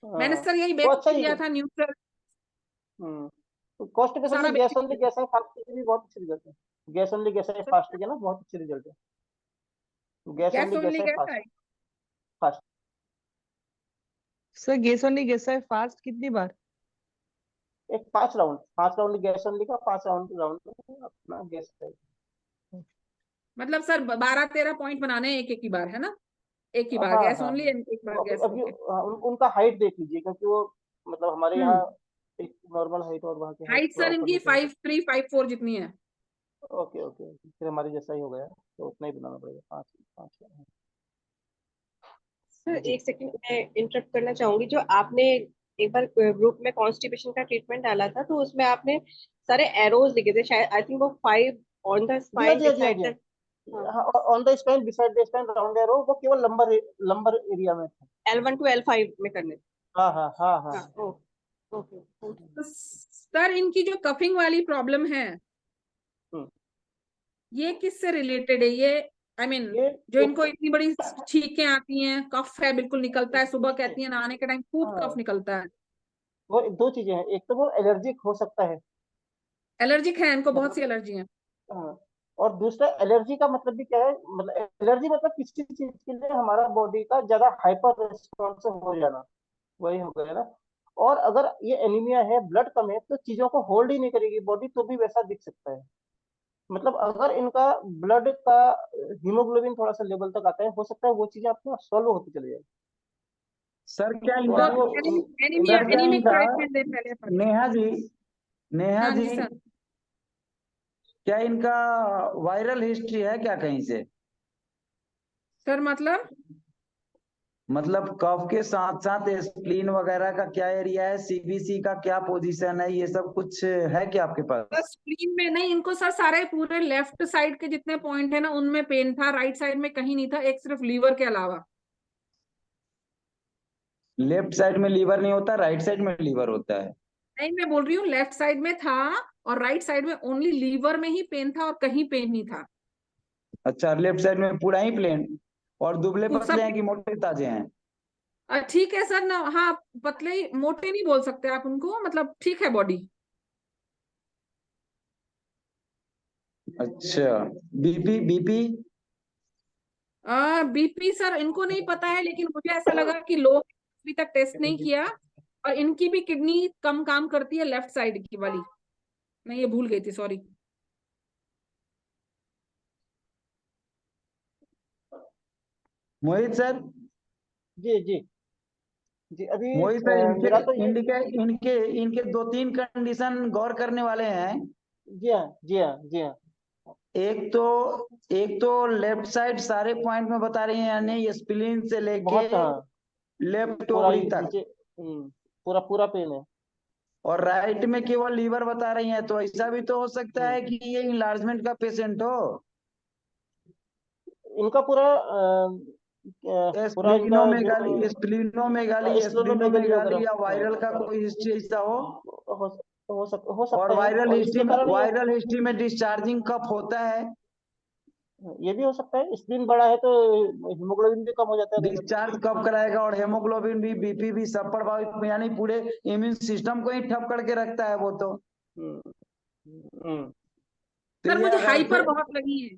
मैंने हाँ, सर यही तो बेसिक अच्छा ही दिया है। था, न्यूट्रल कॉन्स्टिपेशन सारा में गैस बेसिक ओनली दिया। गैस है फास्ट के भी बहुत अच्छे रिजल्ट है। गैस ओनली गैस है फास्ट के ना बहुत अच्छे रिजल्ट है। Gas gas only gas only है कैसा फास्ट। है? Fast Sir, guess only guess है fast कितनी बार? एक 5 राउंड गैस ओनली का, 5 राउंड राउंड अपना गैस है। मतलब सर 12-13 पॉइंट बनाने हैं एक एक ही बार, है ना? एक ही बार हाँ गैस हाँ ओनली हाँ। एंड एक बार तो गैस। अभी ओके। उनका हाइट देख लीजिए, क्योंकि वो मतलब हमारे यहाँ हम्म। एक नॉर्मल हाइट और वहाँ की हाइट हाइट थोड़ा सर ऊपर इनकी नीचे हो सकती 5'3", 5'4" जितनी है। है। ओके ओके, फिर हमारे जैसा ही हो गया, तो उतना ही बनाना पड़ेगा, 5 5। सर जी एक सेकंड मैं इंटरप्ट करना चाहूंगी। जो आपने एक बार ग्रुप में कॉन्स्टिपेशन का ट्रीटमेंट डाला था, तो उसमें आपने सारे एरोज लिखे थे शायद, आई थिंक वो 5 ऑन द जी हाँ स्पाइन जी हाँ जी हाँ डिसाइड जी द। हाँ, हाँ। On the spine, beside the spine, round arrow, वो केवल लंबर लंबर एरिया में था। L1 to L5 में करने थे। हाँ हाँ हाँ हाँ। हाँ, ओके। तो सर इनकी जो कफिंग वाली प्रॉब्लम है हम्म, ये किससे रिलेटेड है ये? आई मीन ये जो एक इनको तो इतनी बड़ी छींकें आती हैं, कफ है बिल्कुल निकलता है, सुबह देखिए, कहती है नहाने के टाइम खूब कफ हाँ, निकलता है। वो दो चीजें हैं। एक तो वो एलर्जिक हो सकता है, एलर्जिक है, इनको बहुत मतलब सी एलर्जी है। हाँ, और दूसरा एलर्जी का मतलब भी क्या है, मतलब एलर्जी मतलब किसी चीज के लिए हमारा बॉडी का ज्यादा हाइपर रेस्पॉन्सिव हो जाना, वही हो गया ना। और अगर ये एनीमिया है, ब्लड कम है, तो चीजों को होल्ड ही नहीं करेगी बॉडी, तो भी वैसा दिख सकता है। मतलब अगर इनका ब्लड का हीमोग्लोबिन थोड़ा सा लेवल तक आता है, हो सकता है वो चीजें आपको सॉल्व होती चली जाए। सर क्या तो इनका, अभी वो एनीमिया, सर क्या एनीमिक इनका, ट्रीटमेंट दे पहले अपन। नेहा जी, नेहा हाँ जी, जी सर। क्या इनका वायरल हिस्ट्री है क्या कहीं से? सर मतलब कफ के साथ साथ स्प्लीन वगैरह का क्या एरिया है, सीबीसी का क्या पोजीशन है, ये सब कुछ है क्या आपके पास? स्प्लीन में नहीं, इनको सर सारे पूरे लेफ्ट साइड के जितने पॉइंट है ना उनमें पेन था, राइट साइड में कहीं नहीं था, एक सिर्फ लीवर के अलावा। लेफ्ट साइड में लीवर नहीं होता, राइट साइड में लीवर होता है। नहीं, मैं बोल रही हूँ लेफ्ट साइड में था और राइट साइड में ओनली लीवर में ही पेन था और कहीं पेन नहीं था। अच्छा, लेफ्ट साइड में पूरा ही प्लेन, और दुबले तो पतले सब हैं कि मोटे ताजे हैं? ठीक है सर ना, हाँ पतले मोटे नहीं बोल सकते आप उनको, मतलब ठीक है बॉडी। अच्छा, बीपी बीपी? बीपी सर इनको नहीं पता है, लेकिन मुझे ऐसा लगा कि लो, अभी तक टेस्ट नहीं किया। और इनकी भी किडनी कम काम करती है, लेफ्ट साइड की वाली, मैं ये भूल गई थी, सॉरी। मोहित सर, जी जी जी। अभी मोहित सर, इनके मेरा तो ये, इनके इनके इनके दो तीन कंडीशन गौर करने वाले हैं। जी हाँ जी हाँ जी हाँ। एक तो लेफ्ट साइड सारे पॉइंट में बता रही हैं, यानी स्प्लीन से लेके बहुत, हाँ, लेफ्ट पूरा ओवरी ही तक, नीचे, पूरा पूरा पेन है। और राइट में केवल लीवर बता रही हैं। तो ऐसा भी तो हो सकता है हम्म, कि ये इनलार्जमेंट का पेशेंट हो, इनका पूरा पूरा इनका जो स्प्लीनोमेगाली, स्प्लीनोमेगाली, स्प्लेनोमेगली स्प्लीनोमेगाली या वगैरह, हाँ वायरल का हाँ। कोई हिस्ट्री ऐसा हो। हो हो और सकता है, और इसके कारण ये, वायरल हिस्ट्री में डिस्चार्जिंग कफ होता है। ये भी हो सकता है। स्क्रीन बड़ा है तो हीमोग्लोबिन भी कम हो जाता है कई बार। डिस्चार्ज कब कराएगा, और हेमोग्लोबिन भी, बीपी भी सब प्रभावित, यानी पूरे इम्यून सिस्टम को ही ठप करके रखता है वो तो। हम्म, हम्म, तो सर ये मुझे अगर हाइपर बहुत लगी है।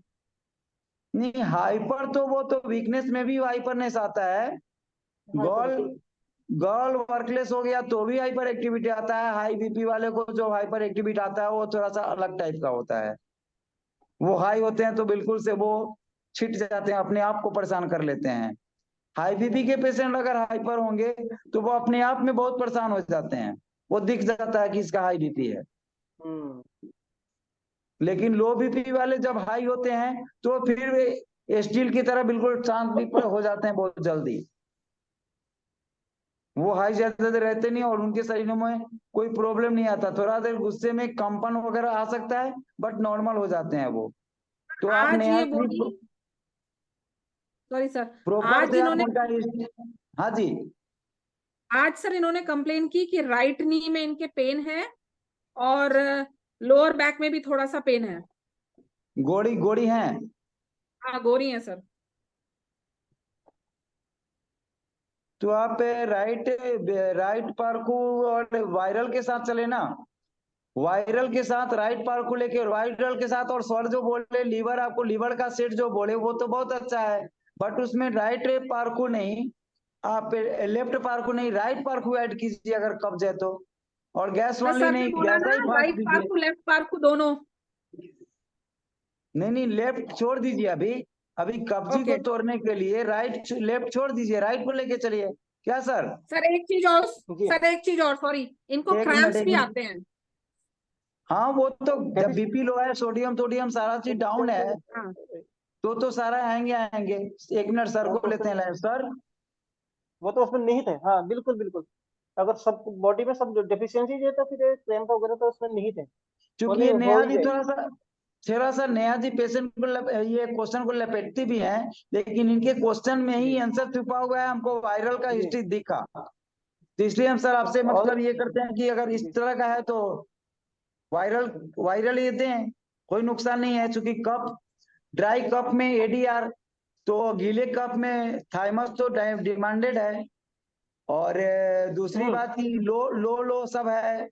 नहीं, हाइपर तो वो तो वीकनेस में भी हाइपरनेस आता है। हाँ ये तो गॉल बिल्कुल। गॉल वर्कलेस हो गया तो भी हाइपर एक्टिविटी आता है। हाई बीपी वाले को जो हाइपर एक्टिविटी आता है वो थोड़ा सा अलग टाइप का होता है। वो हाई होते हैं तो बिल्कुल से वो छिट जाते हैं, अपने आप को परेशान कर लेते हैं। हाई बीपी के पेशेंट अगर हाइपर होंगे तो वो अपने आप में बहुत परेशान हो जाते हैं, वो दिख जाता है कि इसका हाई बीपी है। हम्म, लेकिन लो बीपी वाले जब हाई होते हैं तो फिर वे स्टील की तरह बिल्कुल शांत भी हो जाते हैं बहुत जल्दी। वो हाई ज्यादा देर रहते नहीं और उनके शरीरों में कोई प्रॉब्लम नहीं आता। थोड़ा देर गुस्से में कंपन वगैरह आ सकता है, बट नॉर्मल हो जाते हैं वो। तो आप आज नेहा ये जी, बॉडी, सॉरी सर, प्रॉपर आज से आप इन्होंने, उनका हाँ जी, आज सर इन्होंने कंप्लेन की कि राइट नी में इनके पेन है और लोअर बैक में भी थोड़ा सा पेन है। गोड़ी गोड़ी हैं। हाँ गोरी है सर। तो आप राइट राइट पार्कू और वायरल के साथ चले ना। वायरल के साथ राइट पार्कू लेके, वायरल के साथ, और सर जो बोले लीवर, आपको लीवर का सेट जो बोले वो तो बहुत अच्छा है, बट उसमें राइट पार्कू नहीं, आप लेफ्ट पार्कू नहीं, राइट पार्कू ऐड कीजिए अगर कब्ज है तो। और गैस तो वाली सर ने नहीं, बोला गैस ना ही फास्ट राइट दीजिए। पार्कू लेफ्ट पार्कू दोनों। नहीं नहीं, लेफ्ट छोड़ दीजिए अभी। अभी कब्जी को ओके तोड़ने के लिए राइट, लेफ्ट छोड़ दीजिए, राइट को लेके चलिए। क्या सर? सर, एक चीज और, जी। सर एक चीज और, सॉरी, इनको एक मिनट, क्रैम्प्स एक भी मिनट। आते हैं। हाँ, वो तो जब डेफिस बीपी लो है, सोडियम सोडियम सारा चीज डाउन है, हाँ तो सारा आएंगे आएंगे। एक मिनट, सर वो को तो लेते उसमें हैं लाइव। सर, वो तो उसमें निहित है, हाँ बिल्कुल बिल्कुल। अगर सब बॉडी में सब डेफिशिएंसी है तो फिर क्रैम्प वगैरह तो उसमें निहित है, वो चूंकि नहीं ये हो नेहा ही जी जाएगी। थोड़ा सा नेहा जी पेशेंट को ये क्वेश्चन को लपेटती भी हैं, लेकिन इनके क्वेश्चन में ही जी आंसर छुपा हुआ है, हमको वायरल का जी। हिस्ट्री दिखा। तो इसलिए हम सर आपसे और मतलब ये करते हैं कि अगर इस जी तरह का है तो वायरल, वायरल ये दें, कोई नुकसान नहीं है। चूंकि कप, ड्राई कप में एडीआर, तो गीले कप में थाइमस तो डिमांडेड है। और दूसरी हम्म बात की लो लो लो सब है।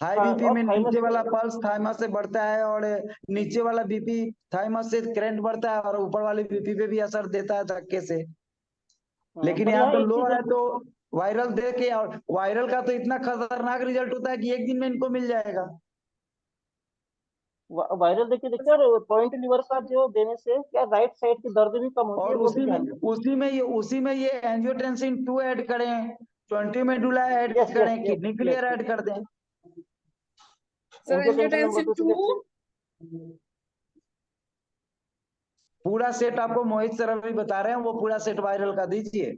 हाई हाँ, बीपी और में थाइमस नीचे वाला पल्स थाइमस से बढ़ता है, और नीचे वाला बीपी थाइमस से करंट बढ़ता है, और ऊपर वाली बीपी पे भी असर देता है धक्के से। लेकिन पर यहाँ यहाँ तो एक लो चीज है तो वायरल दे के, और वायरल का तो इतना खतरनाक रिजल्ट होता है कि एक दिन में इनको मिल जाएगा। वायरल देखिए देखिए, और पॉइंट लीवर का जो देने से क्या राइट साइड की दर्द भी कम होती है, और वो भी ध्यान दें। उसी में ये एंजियोटेंसिन 2 ऐड करें, 20 मेडुला ऐड यस यस करें, यस किडनी क्लियर ऐड कर दें। सर एंजियोटेंसिन नंबर एंजियोटेंसिन 2 से 2 पूरा सेट आपको मोहित सर अभी बता रहे हैं, वो पूरा सेट वायरल का दीजिए।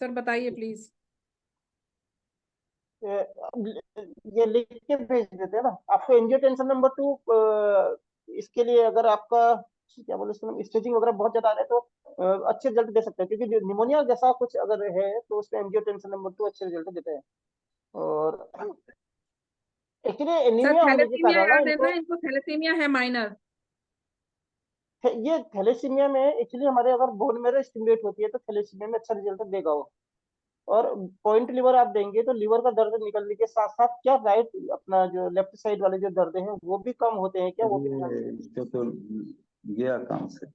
सर बताइए प्लीज। ये लिख के भेज देते हैं ना आपको। एंजियोटेंसिन नंबर 2 इसके लिए अगर आपका क्या बोले स्टेजिंग वगैरह बहुत ज्यादा आ रहा है तो अच्छे रिजल्ट दे सकते हैं, क्योंकि जो निमोनिया जैसा कुछ अगर है तो उसमें एंजियोटेंसिन नंबर 2 अच्छे रिजल्ट देते हैं। और एक्चुअली सर एनीमिया होने के थैलेसीमिया कारण ना याद है इनको, ना, इनको थैलेसीमिया है माइनर। ये थैलेसीमिया में एक्चुअली हमारे अगर बोन मेरो स्टिमुलेट होती है तो थैलेसीमिया में अच्छा रिजल्ट देगा वो। और पॉइंट लीवर आप देंगे तो लीवर का दर्द निकलने के साथ साथ क्या राइट अपना जो लेफ्ट साइड वाले जो दर्द हैं वो भी कम होते हैं क्या, वो भी ध्यान दें। इसको तो गया काम से।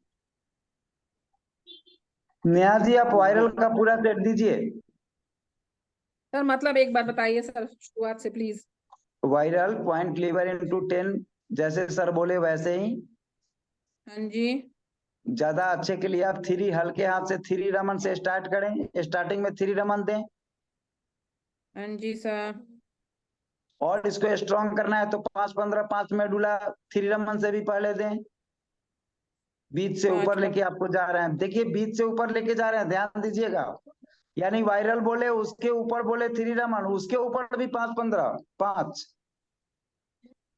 नेहा जी आप वायरल का पूरा सेट दीजिए। सर मतलब एक बार बताइए सर शुरुआत से please. Viral point liver into 10, जैसे सर बोले वैसे ही। हाँ जी। ज्यादा अच्छे के लिए आप 3 हल्के हाथ से 3 रमन से स्टार्ट करें, स्टार्टिंग में 3 रमन दें। हाँ जी सर। और इसको स्ट्रॉन्ग करना है तो 5-15 5 मेडुला 3 रमन से भी पहले दें। बीच से ऊपर लेके आपको जा रहे हैं, देखिए बीच से ऊपर लेके जा रहे हैं, ध्यान दीजिएगा। यानी वायरल बोले उसके ऊपर बोले 3 रमन, उसके ऊपर भी 5-15 5।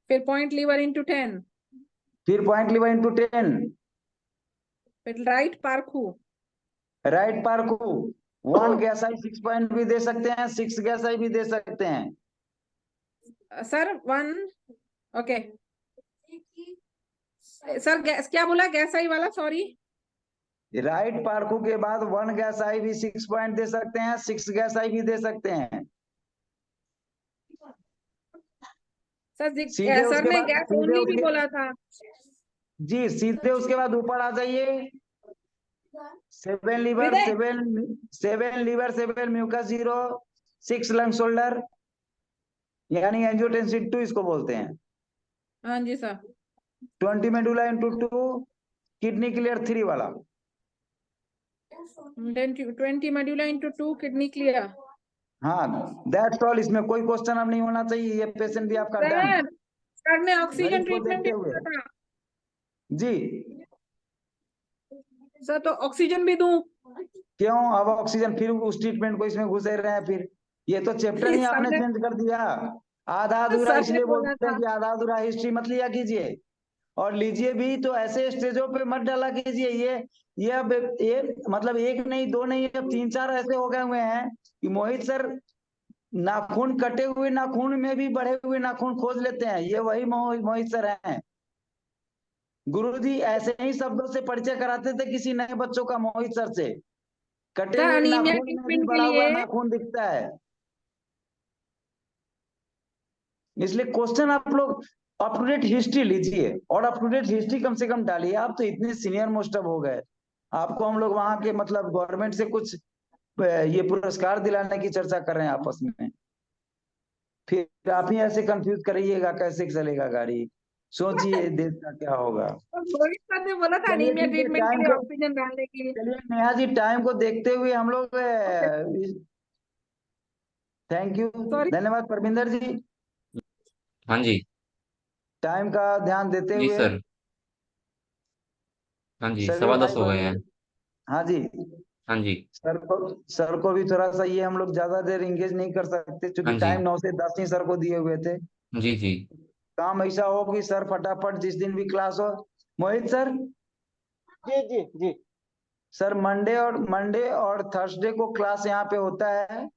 फिर पॉइंट लीवर इंटू 10। फिर पॉइंट लीवर इंटू 10। फिर राइट पार्कू। राइट पार्कू 1 गैस आई 6 पॉइंट भी दे सकते हैं, 6 गैस आई भी दे सकते हैं। Sir 1 okay. सर गैस क्या बोला, गैस आई वाला, सॉरी। राइट पार्कू के बाद 1 गैस आई भी 6 पॉइंट दे सकते हैं, 6 गैस आई भी दे सकते हैं। सर सीधे सर उसके ने बाद गैस सीधे ओनली भी उसके बोला था। जी सीधे उसके बाद ऊपर आ जाइए। 7 लीवर हृदय। 7 लीवर 7 म्यूकस 0 6 लंग शोल्डर, यानी एंजियोटेंसिन 2 इसको बोलते हैं। हाँ जी sir. 20 medulla into 2, kidney clear 3 वाला। 20 मेडुला इंटू 2 किडनी क्लियर। हाँ दैट्स ऑल, इसमें कोई क्वेश्चन अब नहीं होना चाहिए, ये पेशेंट भी आपका डन। सर सर ने ऑक्सीजन मरीज को ट्रीटमेंट देखते भी हुए दिया था। जी। सर तो ऑक्सीजन भी दूं? क्यों, अब ऑक्सीजन फिर उस ट्रीटमेंट को इसमें घुसे रहे हैं फिर? ये तो चैप्टर ही सर आपने ने चेंज कर दिया। आधा अधूरा सर ने इसलिए बोला बोलते हैं था। कि आधा अधूरा हिस्ट्री मत लिया कीजिए, और लीजिए भी तो ऐसे स्टेजों पे मत डाला कीजिए। ये अब ये मतलब एक नहीं दो नहीं, अब 3-4 ऐसे हो गए हुए हैं कि मोहित सर नाखून कटे हुए नाखून में भी बढ़े हुए नाखून खोज लेते हैं। ये वही मोहित सर हैं। गुरुजी ऐसे ही शब्दों से परिचय कराते थे किसी नए बच्चों का मोहित सर से, कटे सर हुए अनीमिया नाखून में भी ट्रीटमेंट के बड़ा हुआ लिए नाखून दिखता है। इसलिए क्वेश्चन आप लोग अप टू डेट हिस्ट्री लीजिए, और अप टू डेट हिस्ट्री कम से कम डालिए। आप तो इतने सीनियर मोस्ट अब हो गए, आपको हम लोग वहां के मतलब गवर्नमेंट से कुछ ये पुरस्कार दिलाने की चर्चा कर रहे हैं आपस में, फिर आप ही ऐसे कंफ्यूज करिएगा, कैसे चलेगा गाड़ी? सोचिए देश का क्या होगा। रोहित सर ने बोला था चलिए अनीमिया ठीक है, ट्रीटमेंट के टाइम लिए को ऑक्सीजन डालने के लिए। चलिए नेहा जी टाइम को देखते हुए हम लोग थैंक यू, सॉरी। धन्यवाद परमिंदर जी, हाँ जी। टाइम का ध्यान देते जी हुए। सर। हाँ जी, सभी भाई 10:15 हो गए हैं। हाँ जी। हाँ जी। सर को भी थोड़ा सा ये हम लोग ज्यादा देर इंगेज नहीं कर सकते, क्योंकि हाँ जी। टाइम 9 से 10 ही सर को दिए हुए थे। जी जी। काम ऐसा हो कि सर फटाफट जिस दिन भी क्लास हो। मोहित सर, जी जी जी। सर मंडे और थर्सडे को क्लास यहाँ पे होता है,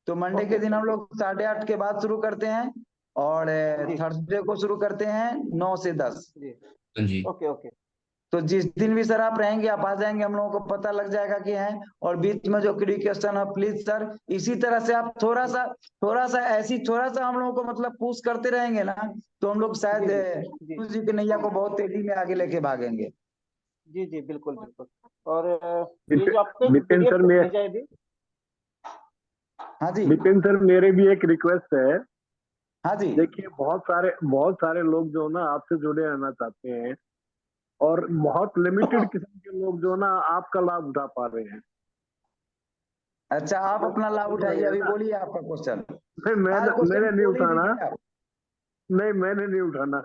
तो मंडे के ओके दिन हम लोग 8:30 के बाद शुरू करते हैं, और जी थर्सडे को शुरू करते हैं 9 से 10। जी। हाँ जी। Okay okay. तो जिस दिन भी सर आप रहेंगे आप आ जाएंगे, हम लोगों को पता लग जाएगा कि हैं। और बीच में जो क्वेश्चन है प्लीज सर इसी तरह से आप थोड़ा सा थोड़ा सा हम लोगों को मतलब पुश करते रहेंगे ना, तो हम लोग शायद जी गुरु जी की नैया को बहुत तेजी में आगे लेके भागेंगे। जी जी बिल्कुल बिल्कुल। और ये जो आपने विपिन पीडीएफ सर मैं भेजा है अभी, हाँ जी, विपिन सर मेरे भी एक रिक्वेस्ट है। हाँ जी, देखिए बहुत सारे लोग जो ना आपसे जुड़े रहना चाहते हैं और बहुत लिमिटेड किस्म के लोग जो ना आपका लाभ उठा पा रहे हैं। अच्छा आप अपना लाभ उठाइए, अभी बोलिए आपका क्वेश्चन। नहीं मैंने नहीं बोल ही उठाना, दीजिए आप। नहीं मैंने नहीं उठाना।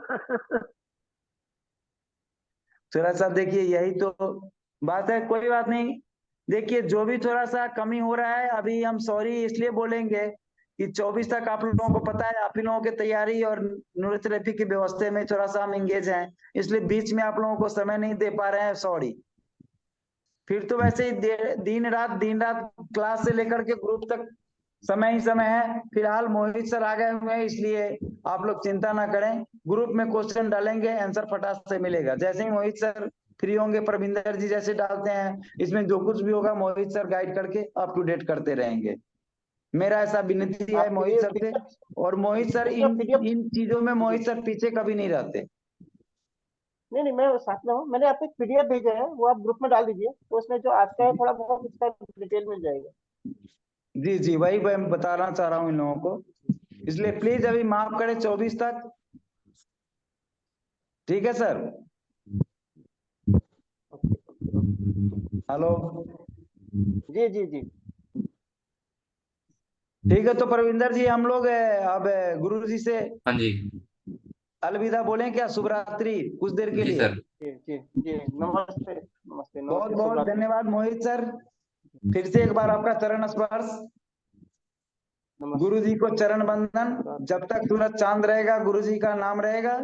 थोड़ा सा देखिए यही तो बात है, कोई बात नहीं। देखिए जो भी थोड़ा सा कमी हो रहा है अभी हम सॉरी इसलिए बोलेंगे कि 24 तक आप लोगों को पता है, आप ही लोगों की तैयारी और न्यूरोथेरेपी की व्यवस्था में थोड़ा सा हम इंगेज हैं, इसलिए बीच में आप लोगों को समय नहीं दे पा रहे हैं, सॉरी। फिर तो वैसे ही दिन रात क्लास से लेकर के ग्रुप तक समय ही समय है। फिलहाल मोहित सर आ गए हुए हैं, इसलिए आप लोग चिंता ना करें, ग्रुप में क्वेश्चन डालेंगे आंसर फटाक से मिलेगा। जैसे ही मोहित सर फ्री होंगे, प्रविंदर जी जैसे डालते हैं, इसमें जो कुछ भी होगा मोहित सर गाइड करके अप टू डेट करते रहेंगे। मेरा ऐसा विनती है आप मोहित सर से। पीडीएफ और मोहित सर पीडीएफ इन चीजों में मोहित सर पीछे कभी नहीं रहते। नहीं नहीं मैं साथ में हूँ। मैंने आपको एक पीडीएफ भेजा है, वो आप ग्रुप में डाल दीजिए, तो उसमें जो आज का है थोड़ा बहुत उसका डिटेल मिल जाएगा। जी जी, वही मैं बताना चाह रहा हूँ इन लोगों को, इसलिए प्लीज अभी माफ करें 24 तक, ठीक है सर। हेलो, जी जी जी ठीक है तो परविंदर जी हम लोग अब गुरु जी से हाँ जी, अलविदा बोलें क्या, शुभ रात्रि कुछ देर के जी लिए। सर। जी जी जी नमस्ते नमस्ते बहुत नमस्ते, शुभ बहुत रात्रि। धन्यवाद मोहित सर, फिर से एक बार आपका चरण स्पर्श, नमस्ते। गुरु जी को चरण बंदन। जब तक सूरज चांद रहेगा गुरु जी का नाम रहेगा।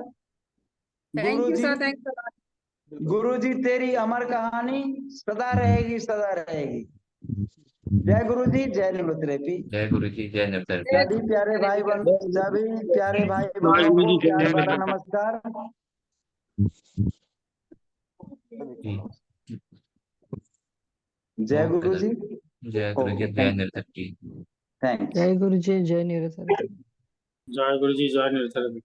Thank Guru you ji, sir, thank you. Guru ji तेरी अमर कहानी सदा रहेगी सदा रहेगी। जय गुरु जी, जय न्यूरोथेरेपी। जय गुरु जी, जय नवतर। सभी प्यारे भाई बहन, सभी प्यारे भाई बहनों को प्यार भरा नमस्कार। जी, जय ओके गुरु सर। जी। जय गुरु जी, ओके, जय थैंक नवतर जी। थैंक्स। जय गुरु जी, जय नीरज सर। जय गुरु जी, जय निरंतर।